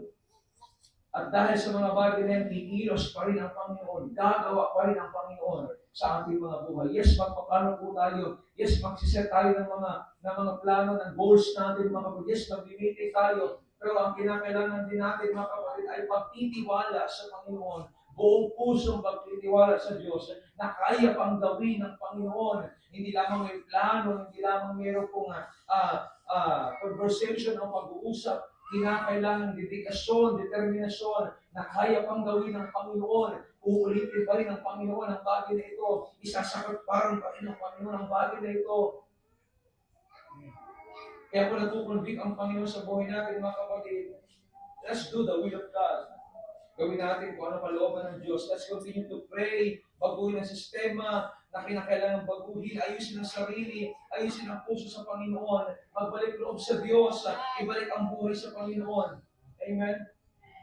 At dahil sa mga bagay na yan, kikilos pa rin ang Panginoon, gagawa pa rin ang Panginoon sa ating mga buhay. Yes, magpaplano po tayo. Yes, magsiset tayo ng mga plano, ng goals natin, mga kapatid. Yes, mag-meditate tayo. Pero ang kinakailangan din natin, mga kapatid, ay pagtitiwala sa Panginoon. Buong pusong pagtitiwala sa Diyos na kaya pang gawin ng Panginoon. Hindi lamang may plano, hindi lamang mayroon pong conversation o pag-uusap. Kinakailangan dedikasyon, determinasyon na kaya pang gawin ng Panginoon. Uulitin pa rin ng Panginoon ang bagay na ito. Isasagot pa rin ng Panginoon ang bagay na ito. Kaya kung natukonvict ang Panginoon sa buhay natin, mga kapatid, let's do the will of God. Gawin natin kung ano kalooban ng Diyos. Let's continue to pray, baguhin ang sistema na kinakailangan baguhin, ayusin ang sarili, ayusin ang puso sa Panginoon, magbalik loob sa Diyos, ibalik ang buhay sa Panginoon. Amen?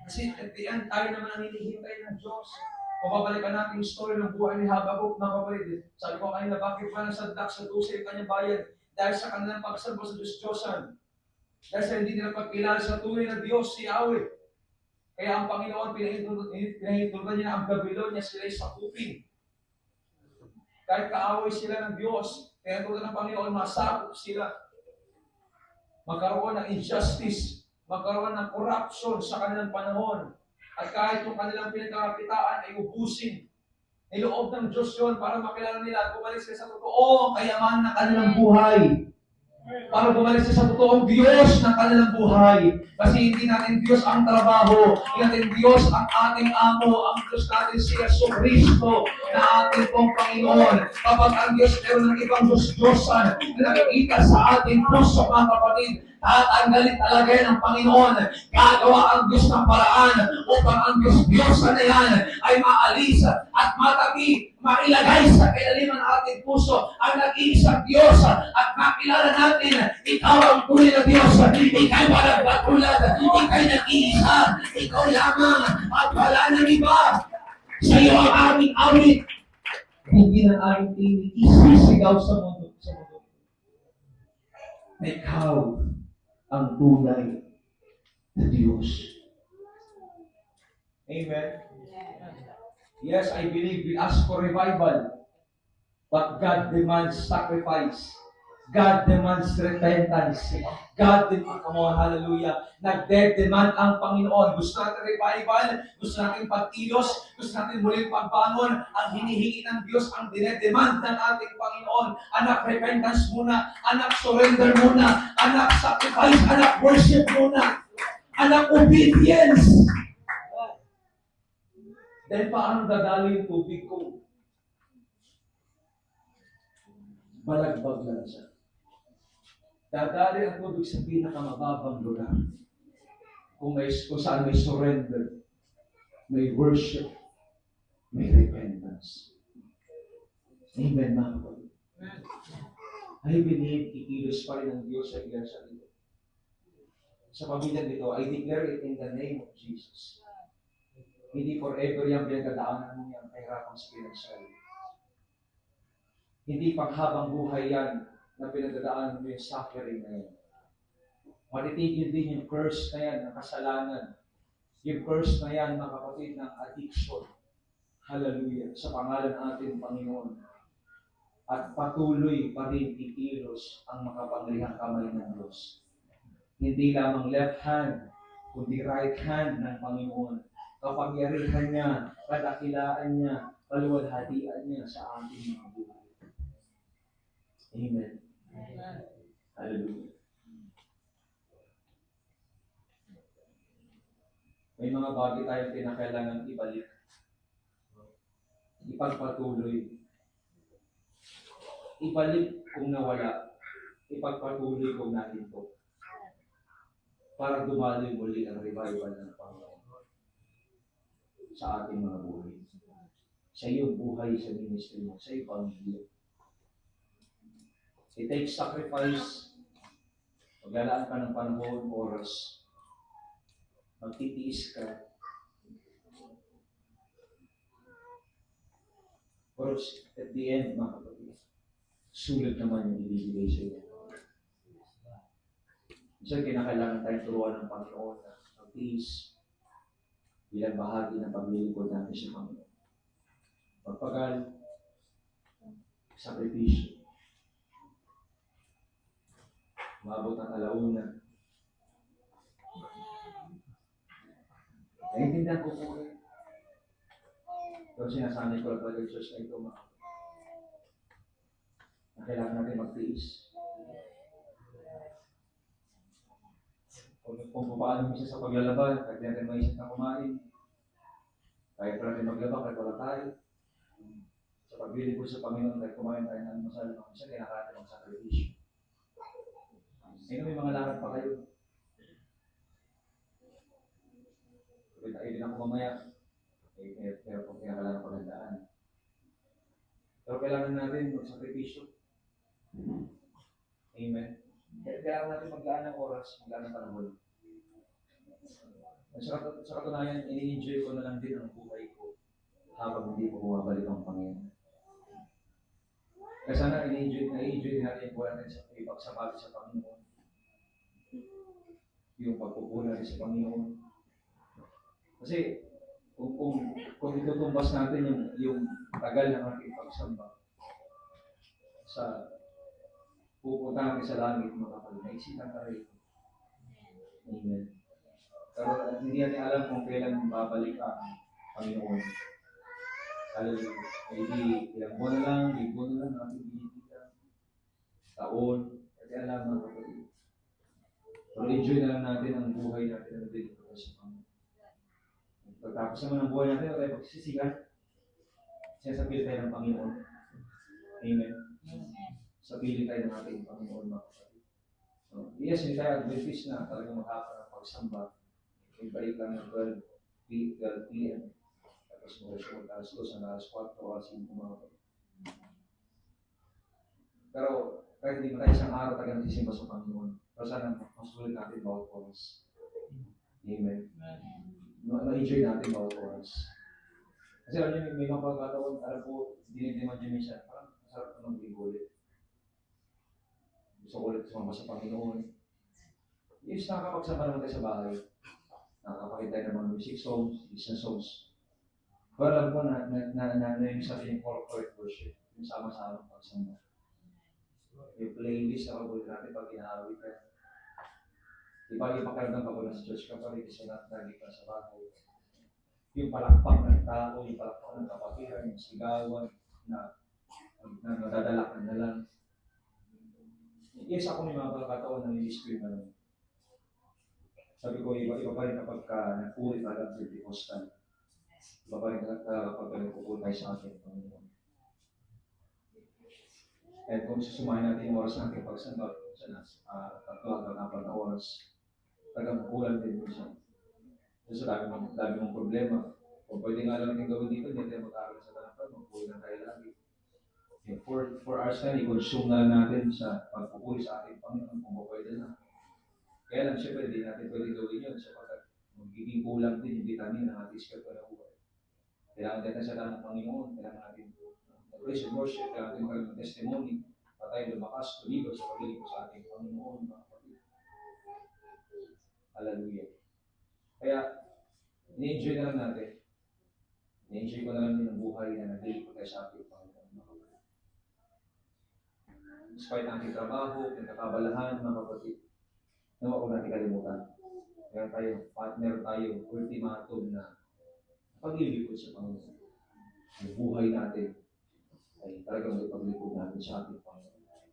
Kasi at the end, tayo naman ang hinihintay ng Diyos. Kung babalikan natin yung story ng buhay ni Habakuk, mga kapatid, sabi ko kanina, bakit pa nasaddak sa dusa yung kanyang bayan? Dahil sa kanilang pagsamba sa Diyos-Diyosan. Dahil sa hindi nila pagkilala sa tunay na Diyos, si Yahweh. Kaya ang Panginoon, pinahintulgan niya na ang Babylonia sila'y sakupin. Kahit kaaway sila ng Diyos, pinahintulgan ng Panginoon, masakop sila. Magkaroon ng injustice, magkaroon ng corruption sa kanilang panahon. At kahit yung kanilang pinagkakakitaan ay ubusin. Niloob ng Diyos yun para makilala nila at bumalik sila sa totoo kayaman ng kanilang buhay. Para bumalik sila sa totoong Diyos ng kanilang buhay. Kasi hindi natin Diyos ang trabaho. Hindi natin Diyos ang ating amo. Ang Diyos natin si Yesu Cristo na ating pong Panginoon. Kapag ang Diyos meron ng ibang Diyos-Diyosan na nakikita sa ating puso, mga kapatid, tatanggalin talaga yan ng Panginoon. Gagawa ang Diyos ng paraan upang ang Diyos-Diyosan na yan ay maalis at matabi, mailagay sa kailaliman ng ating puso ang nag-iisang Diyos at makilala natin, ikaw ang tunay na Diyos, ikaw'y walang katulad, ikaw'y nag-iisa, ikaw lamang at wala nang iba. Sa iyo ang aming awit, hindi na aming tinig, isisigaw sa mundo. Ikaw ang tunay na Diyos. Amen. Yes, I believe we ask for revival, but God demands sacrifice. God demands repentance. God demands, come on, hallelujah. Nagde-demand ang Panginoon. Gusto natin revival, gusto natin pagkilos, gusto natin muling pagbangon. Ang hinihingi ng Diyos, ang dinedemand ng ating Panginoon. Anak, repentance muna. Anak, surrender muna. Anak, sacrifice. Anak, worship muna. Anak, obedience. Dahil paano dadalo yung tubig ko? Balagbag lang siya. Dadali ang tubig sa pinakamababang lugar. Kung saan may surrender, may worship, may repentance. Amen, mga kapatid. I believe kikilos pa rin ang Diyos sa iglesia dito. Sa pamilya dito, I declare it in the name of Jesus. Hindi forever yung pinagdadaanan mo yung kahirapang spiritual. Hindi panghabang buhay yan na pinagdadaanan mo yung suffering na yan. Matitigil din yung curse na yan, ng kasalanan. Yung curse na yan, mga kapatid, ng addiction. Hallelujah. Sa pangalan ng ating Panginoon. At patuloy pa rin kikilos ang makapangyarihang kamay ng Diyos. Hindi lamang left hand, kundi right hand ng Panginoon. Kapangyarihan niya, kadakilaan niya, kaluwalhatian niya sa ating mga buhay. Amen. Hallelujah. May mga bagay tayong kinakailangan ibalik. Ipagpatuloy. Ibalik kung nawala. Ipagpatuloy kung nahinto. Para dumaloy muli ang revival ng Panginoon sa ating mga buhay. Sa iyong buhay, sa ministry mo, sa iyong pamilya. It takes sacrifice. Maglalaan ka ng panahon, oras. Magtitiis ka. Pero at the end, mga kapatid, sulit naman yung ibibigay sa iyo. Minsan kinakailangan tayong turuan ng Panginoon na magtiis bilang bahagi ng paglilingkod natin sa Panginoon. Pagpagal, sakripisyo. Maabot ang alauna. Naiintindihan ko po eh. Pero sinasanay ko lang talaga yung church na ito, na kailangan natin magtiis. Kung paano mo siya sa paglalaban, kahit natin maisip na kumain, kahit natin maglaba, kahit wala tayo. Sa pagbili ko sa Panginoon, kahit kumain tayo ng masal, siya kailangan natin magsakripisyo. Sino may mga lakad pa kayo? Kaya tayo din ako mamaya. Pero kung kailangan pagandaan. Pero kailangan natin magsakripisyo. Amen. Kailangan natin maglaan ng oras, maglaan ng panahon. Sa katunayan, ini-enjoy ko na lang din ang buhay ko habang hindi po bumabalik ang Panginoon. Kaya sana na-enjoy din natin yung buwan natin sa ipagsabali sa Panginoon. Yung pagpupuna rin sa Panginoon. Kasi kung itutumbas natin yung tagal ng ating pagsamba sa pupunta natin sa langit, mga kapatid, naisipan ka rin. Amen. Pero hindi natin alam kung kailan babalik ang Panginoon. Hallelujah. Maybe ilang buwan na lang, linggo na lang natin binibigyan. Taon. Kasi alam mga kapatid. Pero enjoy na lang natin ang buhay natin na nabigyan sa Panginoon. Pagkatapos naman ang buhay natin, wala tayo magsisigan. Sinasabi tayo ng Panginoon. Amen. Sapili tayo ng ating Panginoon, mga kapatid. So, yes, hindi tayo Adventist na talagang maghapon ng pagsamba. Ibalik lang ng 12 p.m. Tapos mo alas 2, alas 4, alas 5, mga kapatid. Pero kahit hindi mo tayo isang araw talagang nagsisimba sa Panginoon. Pero sana masulit natin bawat oras. Amen. Ma-enjoy natin bawat oras. Kasi alam niyo, may mga pagkataon, alam po, dinidemand niyo minsan, parang masarap ko ng ulit. Gusto ko ulit sumama sa Panginoon. Yes, nakakapagsama naman tayo sa bahay. Nakakapakita tayo ng mga music songs, Christian songs. Pero alam ko na yung sabi yung corporate worship, yung sama-sama pagsama. Yung playlist na kabulit natin pag inaawit tayo. Iba yung pakiramdam ka po na sa church ka pa rin kasi lagi ka sa bahay. Yung palakpak ng tao, yung palakpak ng kapatiran, yung sigawan na nadadalakan na lang. Yes, ako may mga pagkataon na nili-scream na lang. Sabi ko, iba pa rin kapag nagpuri talaga sa Pentecostal. Iba pa rin kapag nagpupuri tayo sa atin. At kung susumahin natin yung oras natin pagsamba sa 3 hanggang 4 na oras, talagang kulang din mo siya. So dami mong problema. Kung pwede nga lang natin gawin dito, hindi tayo mag-aaral sa tanang magpuri na tayo lagi. Yung 4 hours na, i-consume na lang natin sa pagpupuri sa ating Panginoon kung pwede na. Kaya lang, syempre, hindi natin pwede gawin yun sapagkat magiging kulang din yung vitamin ng ating spiritual buhay. Kailangan natin sa tanang Panginoon, kailangan natin praise and worship, kailangan natin magkaroon ng testimony, patay, lumakas, tuligo sa pagdating ko sa ating Panginoon, mga kapatid. Hallelujah. Kaya, ini-enjoy na lang natin. Ini-enjoy ko na lang din ang buhay na nag-deliver ko tayo sa ating Panginoon, mga kapatid. Despite ang ating trabaho, pinagkakabalahan, mga kapatid, na huwag natin kalimutan. Meron tayo ultimatum na paglilipod sa Panginoon. Ang buhay natin ay talagang may paglipod natin sa ating Panginoon.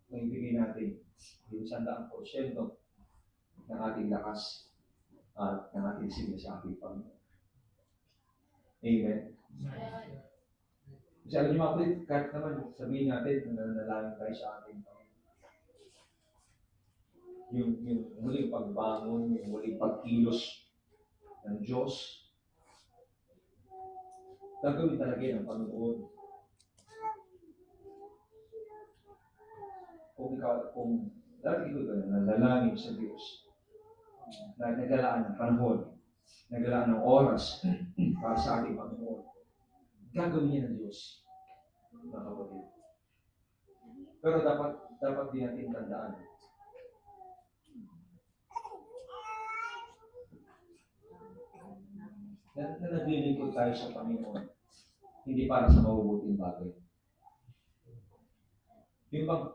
Kung ibigay natin yung 100% ng ating lakas at ng ating sigla sa ating Panginoon. Amen. Kasi alam niyo mga kapatid, kahit naman sabihin natin na nanalangin tayo sa ating Panginoon. Yung muling pagbangon, yung muling pagkilos ng Diyos, gagawin talaga ng Panginoon. Kung dati ko nanalangin sa Diyos, na naglalaan ng panahon, naglalaan ng oras para sa ating Panginoon, gagawin niya ng Diyos, mga kapatid. Pero dapat din natin tandaan, na naglilingkod tayo sa Panginoon, hindi para sa mabubuting bagay. Yung bang,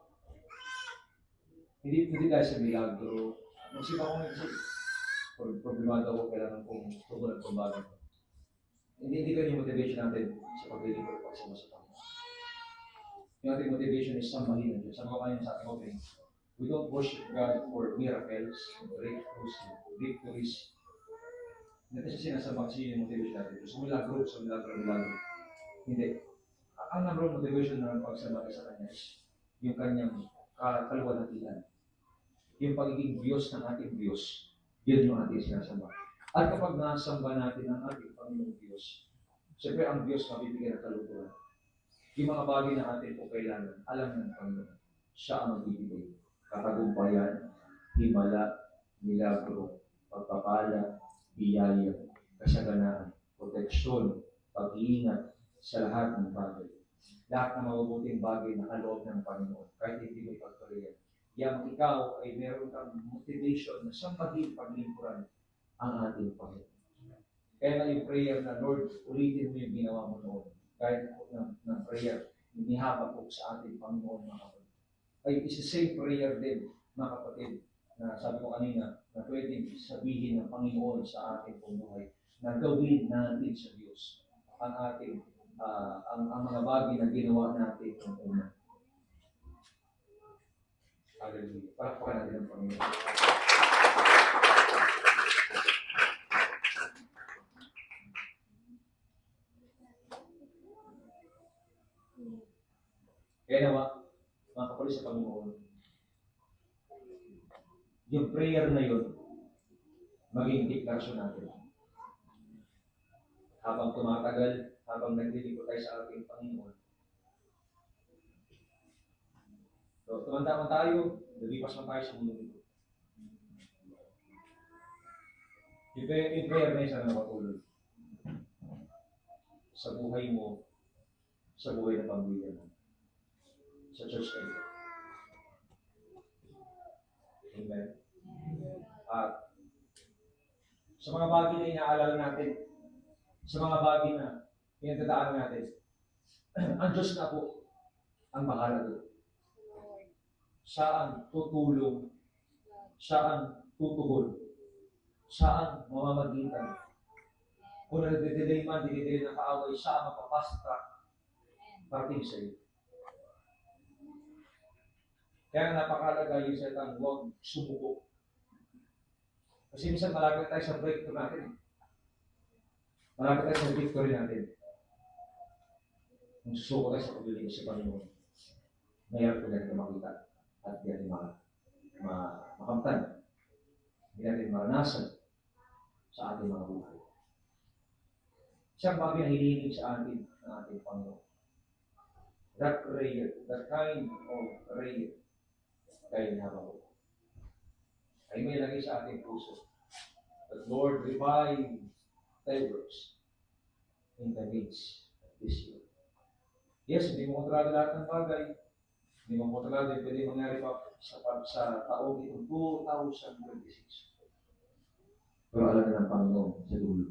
hindi tayo sa milagro. Kasi ako ngayon, problemado ako, kailangan kong tumulan kong bagay. Hindi ka yung motivation natin sa paglilingkod pa sa Panginoon. Yung ating motivation is sambahin ng Diyos. Sabi ko kayo sa ating opening, we don't worship God for miracles, breakthroughs, victories. Hindi siya sinasabang siya yung motivation natin. So, milagro. Hindi. Ang number of motivation na pagsama sa Kanya is yung Kanyang kaluwalhatian. Yung pagiging Diyos ng ating Diyos, yun yung ating sinasamba. At kapag nasamba natin ang ating Panginoong Diyos, siyempre ang Diyos mabibigyan ng kaluturan. Yung mga bagay na atin po kailangan, alam ng Panginoon, siya ang magbibigay. Katagumpayan, himala, milagro, pagpapala, biyaya, kasaganaan, proteksyon, pag-iingat sa lahat ng bagay. Lahat ng mabubuting bagay na kaloob ng Panginoon, kahit hindi mo ipagpalayan. Yang ikaw ay meron kang motivation na siyang maging paglingkuran ang ating Panginoon. Kaya nga yung prayer na, Lord, ulitin mo yung ginawa mo noon. Kahit ng prayer, inihaba po sa ating Panginoon, mga kapatid. Ay, it's the same prayer din, mga kapatid, na sabi ko kanina, na pwedeng sabihin ng Panginoon sa ating buhay, na gawin natin sa Diyos ang ating, ang mga bagay na ginawa natin ng una. Hallelujah. Palakpakan natin ang Panginoon. Kaya naman, mga kapatid sa Panginoon, yung prayer na yun, maging deklarasyon natin. Habang tumatagal, habang naglilingkod tayo sa ating Panginoon. So, tumanda man tayo, nalipas man tayo sa mundo nito. Yung prayer na isa na nakatulog. Sa buhay mo, sa buhay ng pamilya mo. Sa church kayo. Amen. At sa mga bagay na inaalala natin, sa mga bagay na pinagdadaanan natin, ang Diyos na po ang bahala doon. Siya ang tutulong, siya ang tutuhol, siya ang mamamagitan. Kung nagdidelay man, dinidelay ng kaaway, siya ang mapapastra parating sa iyo. Kaya napakalaga yung setang huwag sumuko. Kasi minsan malapit tayo sa breakthrough natin. Malapit tayo sa victory natin. Kung susuko tayo sa paglilingkod sa Panginoon, mayroon po natin makita at hindi natin makamtan. Hindi natin maranasan sa ating mga buhay. Siyang bagay na hinihiling sa atin ng ating Panginoon. That prayer, that kind of prayer, kaya hinawa ko. Ay may lagay sa ating puso. That Lord, revive thy works in the midst of this year. Yes, hindi mo kontrolado lahat ng bagay. Hindi mo kontrolado yung pwede mangyari pa sa taong itong 2026. Pero alam na ng Panginoon sa dulo.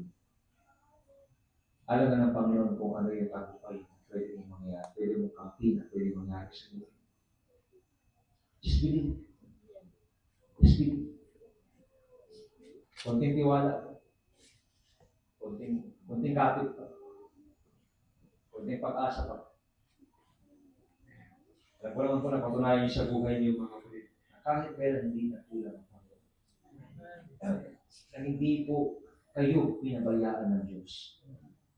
Alam na ng Panginoon kung ano yung tagumpay na pwede mong mangyari, pwede mong kampihin na pwede mangyari sa dulo. Just believe. Just believe. Konting tiwala. Konting kapit pa. Konting pag-asa pa. Alam ko naman po na patunayan sa buhay niyo mga kapatid. Kahit kailan hindi nakulang ang Panginoon. Na hindi po kayo pinabayaan ng Diyos.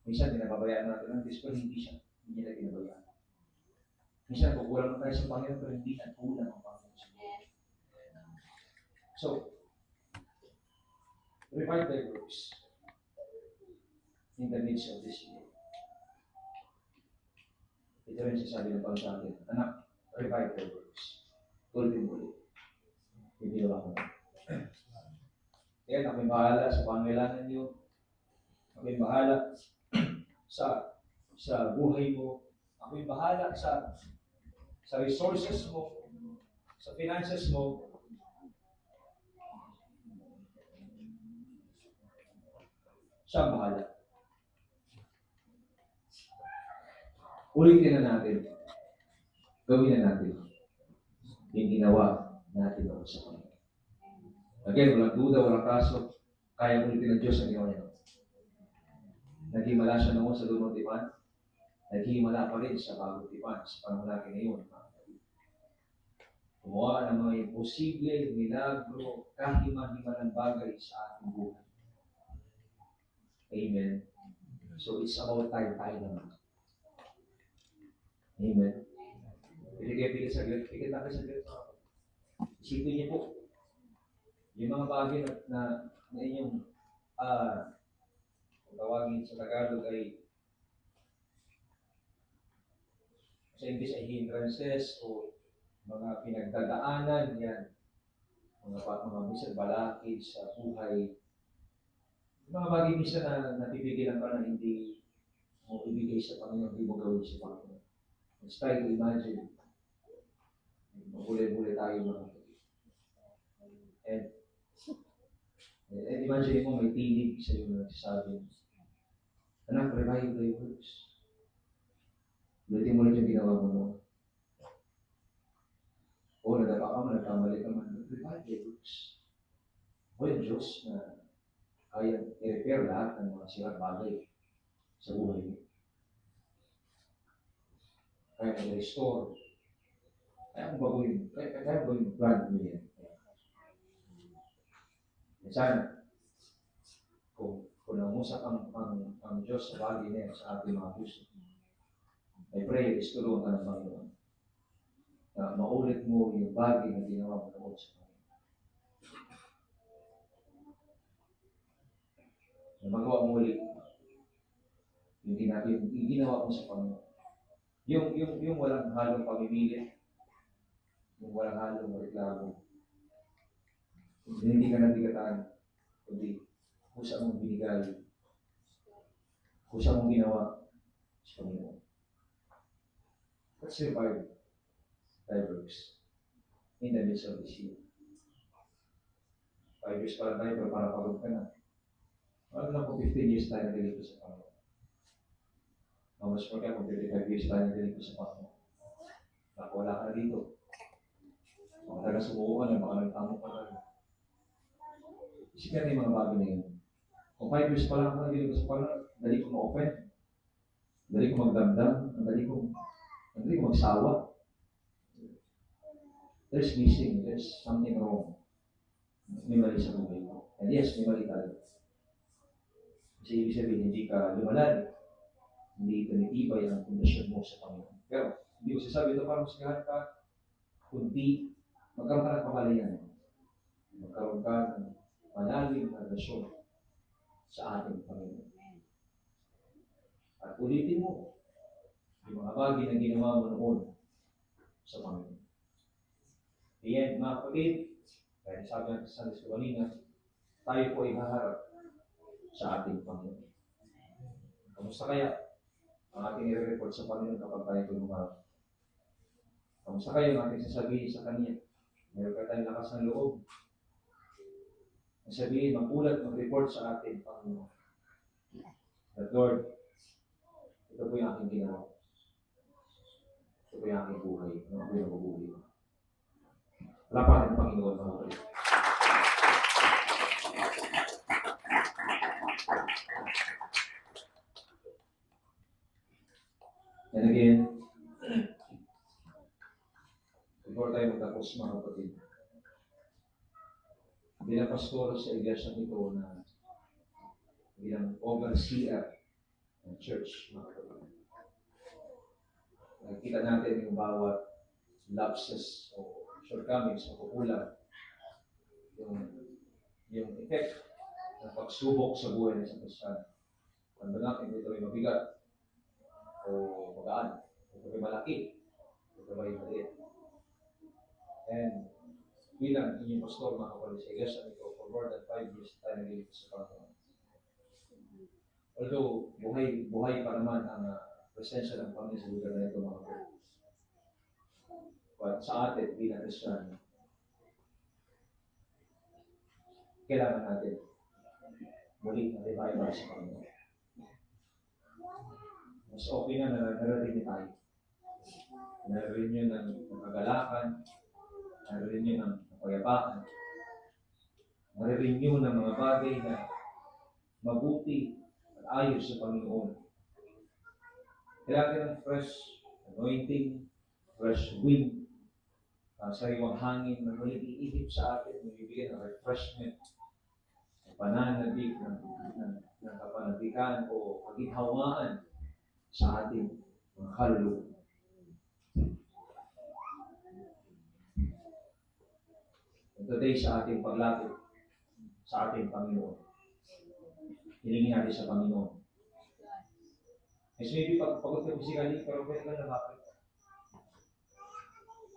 Minsan pinababayaan natin ng Diyos pero hindi na pinabayaan. Minsan kukulang tayo sa Panginoon pero hindi nakulang ang Panginoon sa buhay. So, revive thy works in the midst of this year. Ito rin sasabi ng Panginoon sa atin, anak, revive thy works. Tulitin ulit. Hindi na ako. Kaya ako'y bahala sa pangailangan niyo. Ako'y bahala sa buhay mo. Ako'y bahala sa resources mo, sa finances mo. Siya ang bahala. Ulitin na natin. Gawin na natin yung ginawa natin noon sa Panginoon. Again, walang duda, walang kaso. Kaya ulitin ng Diyos ang ginawa niya. Naghimala siya noon sa lumang tipan. Naghimala pa rin sa bagong tipan sa panahon natin ngayon. Gumawa ng mga imposible, milagro, kahima-himalang bagay sa ating buhay. Amen. So it's about time tayo naman. Amen. Pili saglit. Pikit natin saglit. Isipin niyo po, yung mga bagay na inyong tawagin sa Tagalog ay sa English ay hindrances o mga pinagdadaanan yan. Mga minsan balakid sa buhay. Yung mga bagay minsan na napipigilan ka na hindi mo ibigay sa Panginoon, hindi mo gawin sa Panginoon. Let's try to imagine. Magulay-gulay tayo mga kapatid. And imagine mo may tinig sa iyo na nagsasabi, anak, revive thy works. Ulitin mo lang yung ginawa mo noon. O nadapa ka man, nagkamali ka man, revive thy works. O yung Diyos na kaya i-repair lahat ng mga sirang bagay sa buhay mo. Kaya mag-restore. Kaya kung baguhin, kaya baguhin plan mo yan. Sana, kung namusap ang Diyos sa bagay na yan sa ating mga puso, I pray, istulungan ka ng Panginoon na maulit mo yung bagay na ginawa mo noon sa Panginoon. Na magawa mo ulit yung ginawa mo sa Panginoon. Yung walang halong pamimili, yung walang halong reklamo, hindi ka nabigatan, kundi kusa mong binigay, kusa mong ginawa sa Panginoon. Let's revive thy works in the midst of this year. 5 years pa lang tayo, pero para pagod ka na. Ano lang kung 15 years tayo nagilito sa Panginoon? Mas pa kaya kung 35 years tayo nagilito sa Panginoon. Wala ka na dito. Mga taga-sumuuan na, baka nagtamo ka na. Isipin na yung mga bagay na yun. Kung 5 years pa lang ako nagilito sa Panginoon, dali ko ma-open. Dali ko magdamdam. Dali ko magsawa. There's missing. There's something wrong. May mali sa buhay mo. And yes, may mali tayo. Kasi ibig sabihin, hindi ka lumalali. Hindi tumitibay ang pundasyon mo sa Panginoon. Pero, hindi ko sasabi ito para masigahan ka, kundi magkaroon ka ng pamalayan. Magkaroon ka ng malalim na relasyon sa ating Panginoon. At ulitin mo yung mga bagay na ginawa mo noon sa Panginoon. Ayan, mga kapatid, kaya sabi natin sa Sandes kanina, tayo po ay haharap sa ating Panginoon. Kamusta kaya ang ating i-report sa Panginoon kapag tayo tumaharap? Kamusta kayo ang ating sasabihin sa Kanya? Meron ka tayong lakas ng loob. Ang sabihin, magulat, mag-report sa ating Panginoon. That Lord, ito po yung aking ginawa. Ito po yung aking buhay. Ano po yung mabubuhay mo? Lapatin ng Panginoon, mga kapatid. And again, before tayo magtapos, mga kapatid, bilang pastor sa iglesia nito na bilang overseer ng church, mga kapatid, nakikita natin yung bawat lapses o shortcomings o kukulang, yung effect ng pagsubok sa buhay ng isang Kristiyano. Tanda natin, ito ay mabigat o magaan, ito ay malaki, ito ay maliit. And bilang inyong pastor, mga kapatid sa iglesia nito, for more than 5 years tayo nagiging sa Panginoon. Although, buhay pa naman ang presensya ng Panginoon sa lugar na ito, mga kapatid. But sa atin, bilang Kristiyano, kailangan natin muli na revival sa Panginoon. Mas okay na naririnig tayo. Naririnig nyo ng kagalakan, naririnig nyo ng kapayapaan, naririnig nyo ng mga bagay na mabuti at ayos sa Panginoon. Kailangan ng fresh anointing, fresh wind, sariwang hangin na muling iihip sa atin, bibigyan ng refreshment, ng pananabik, ng kapanatikan o kaginhawaan sa ating mga kaluluwa. And today sa ating paglapit sa ating Panginoon, hilingin natin sa Panginoon. Yes, maybe pagod ka physically, pero pwede ka lumapit.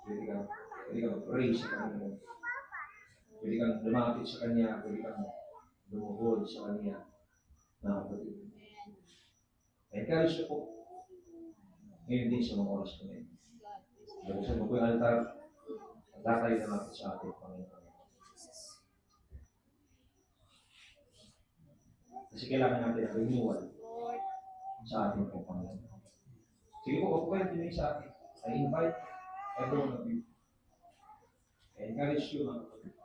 Pwede ka mag-pray sa Panginoon. Pwede kang lumapit sa Kanya, pwede kang lumuhod sa Kanya. Na kapatid. Encourage niyo po. Ngayon din sa mga oras ko ngayon. Buksan mo po yung altar. Latay na natin sa ating Panginoon. Kasi kailangan natin ang renewal sa ating Panginoon. Sige po, ako kayo din sa atin. I invite everyone of you. I encourage you mga kapatid.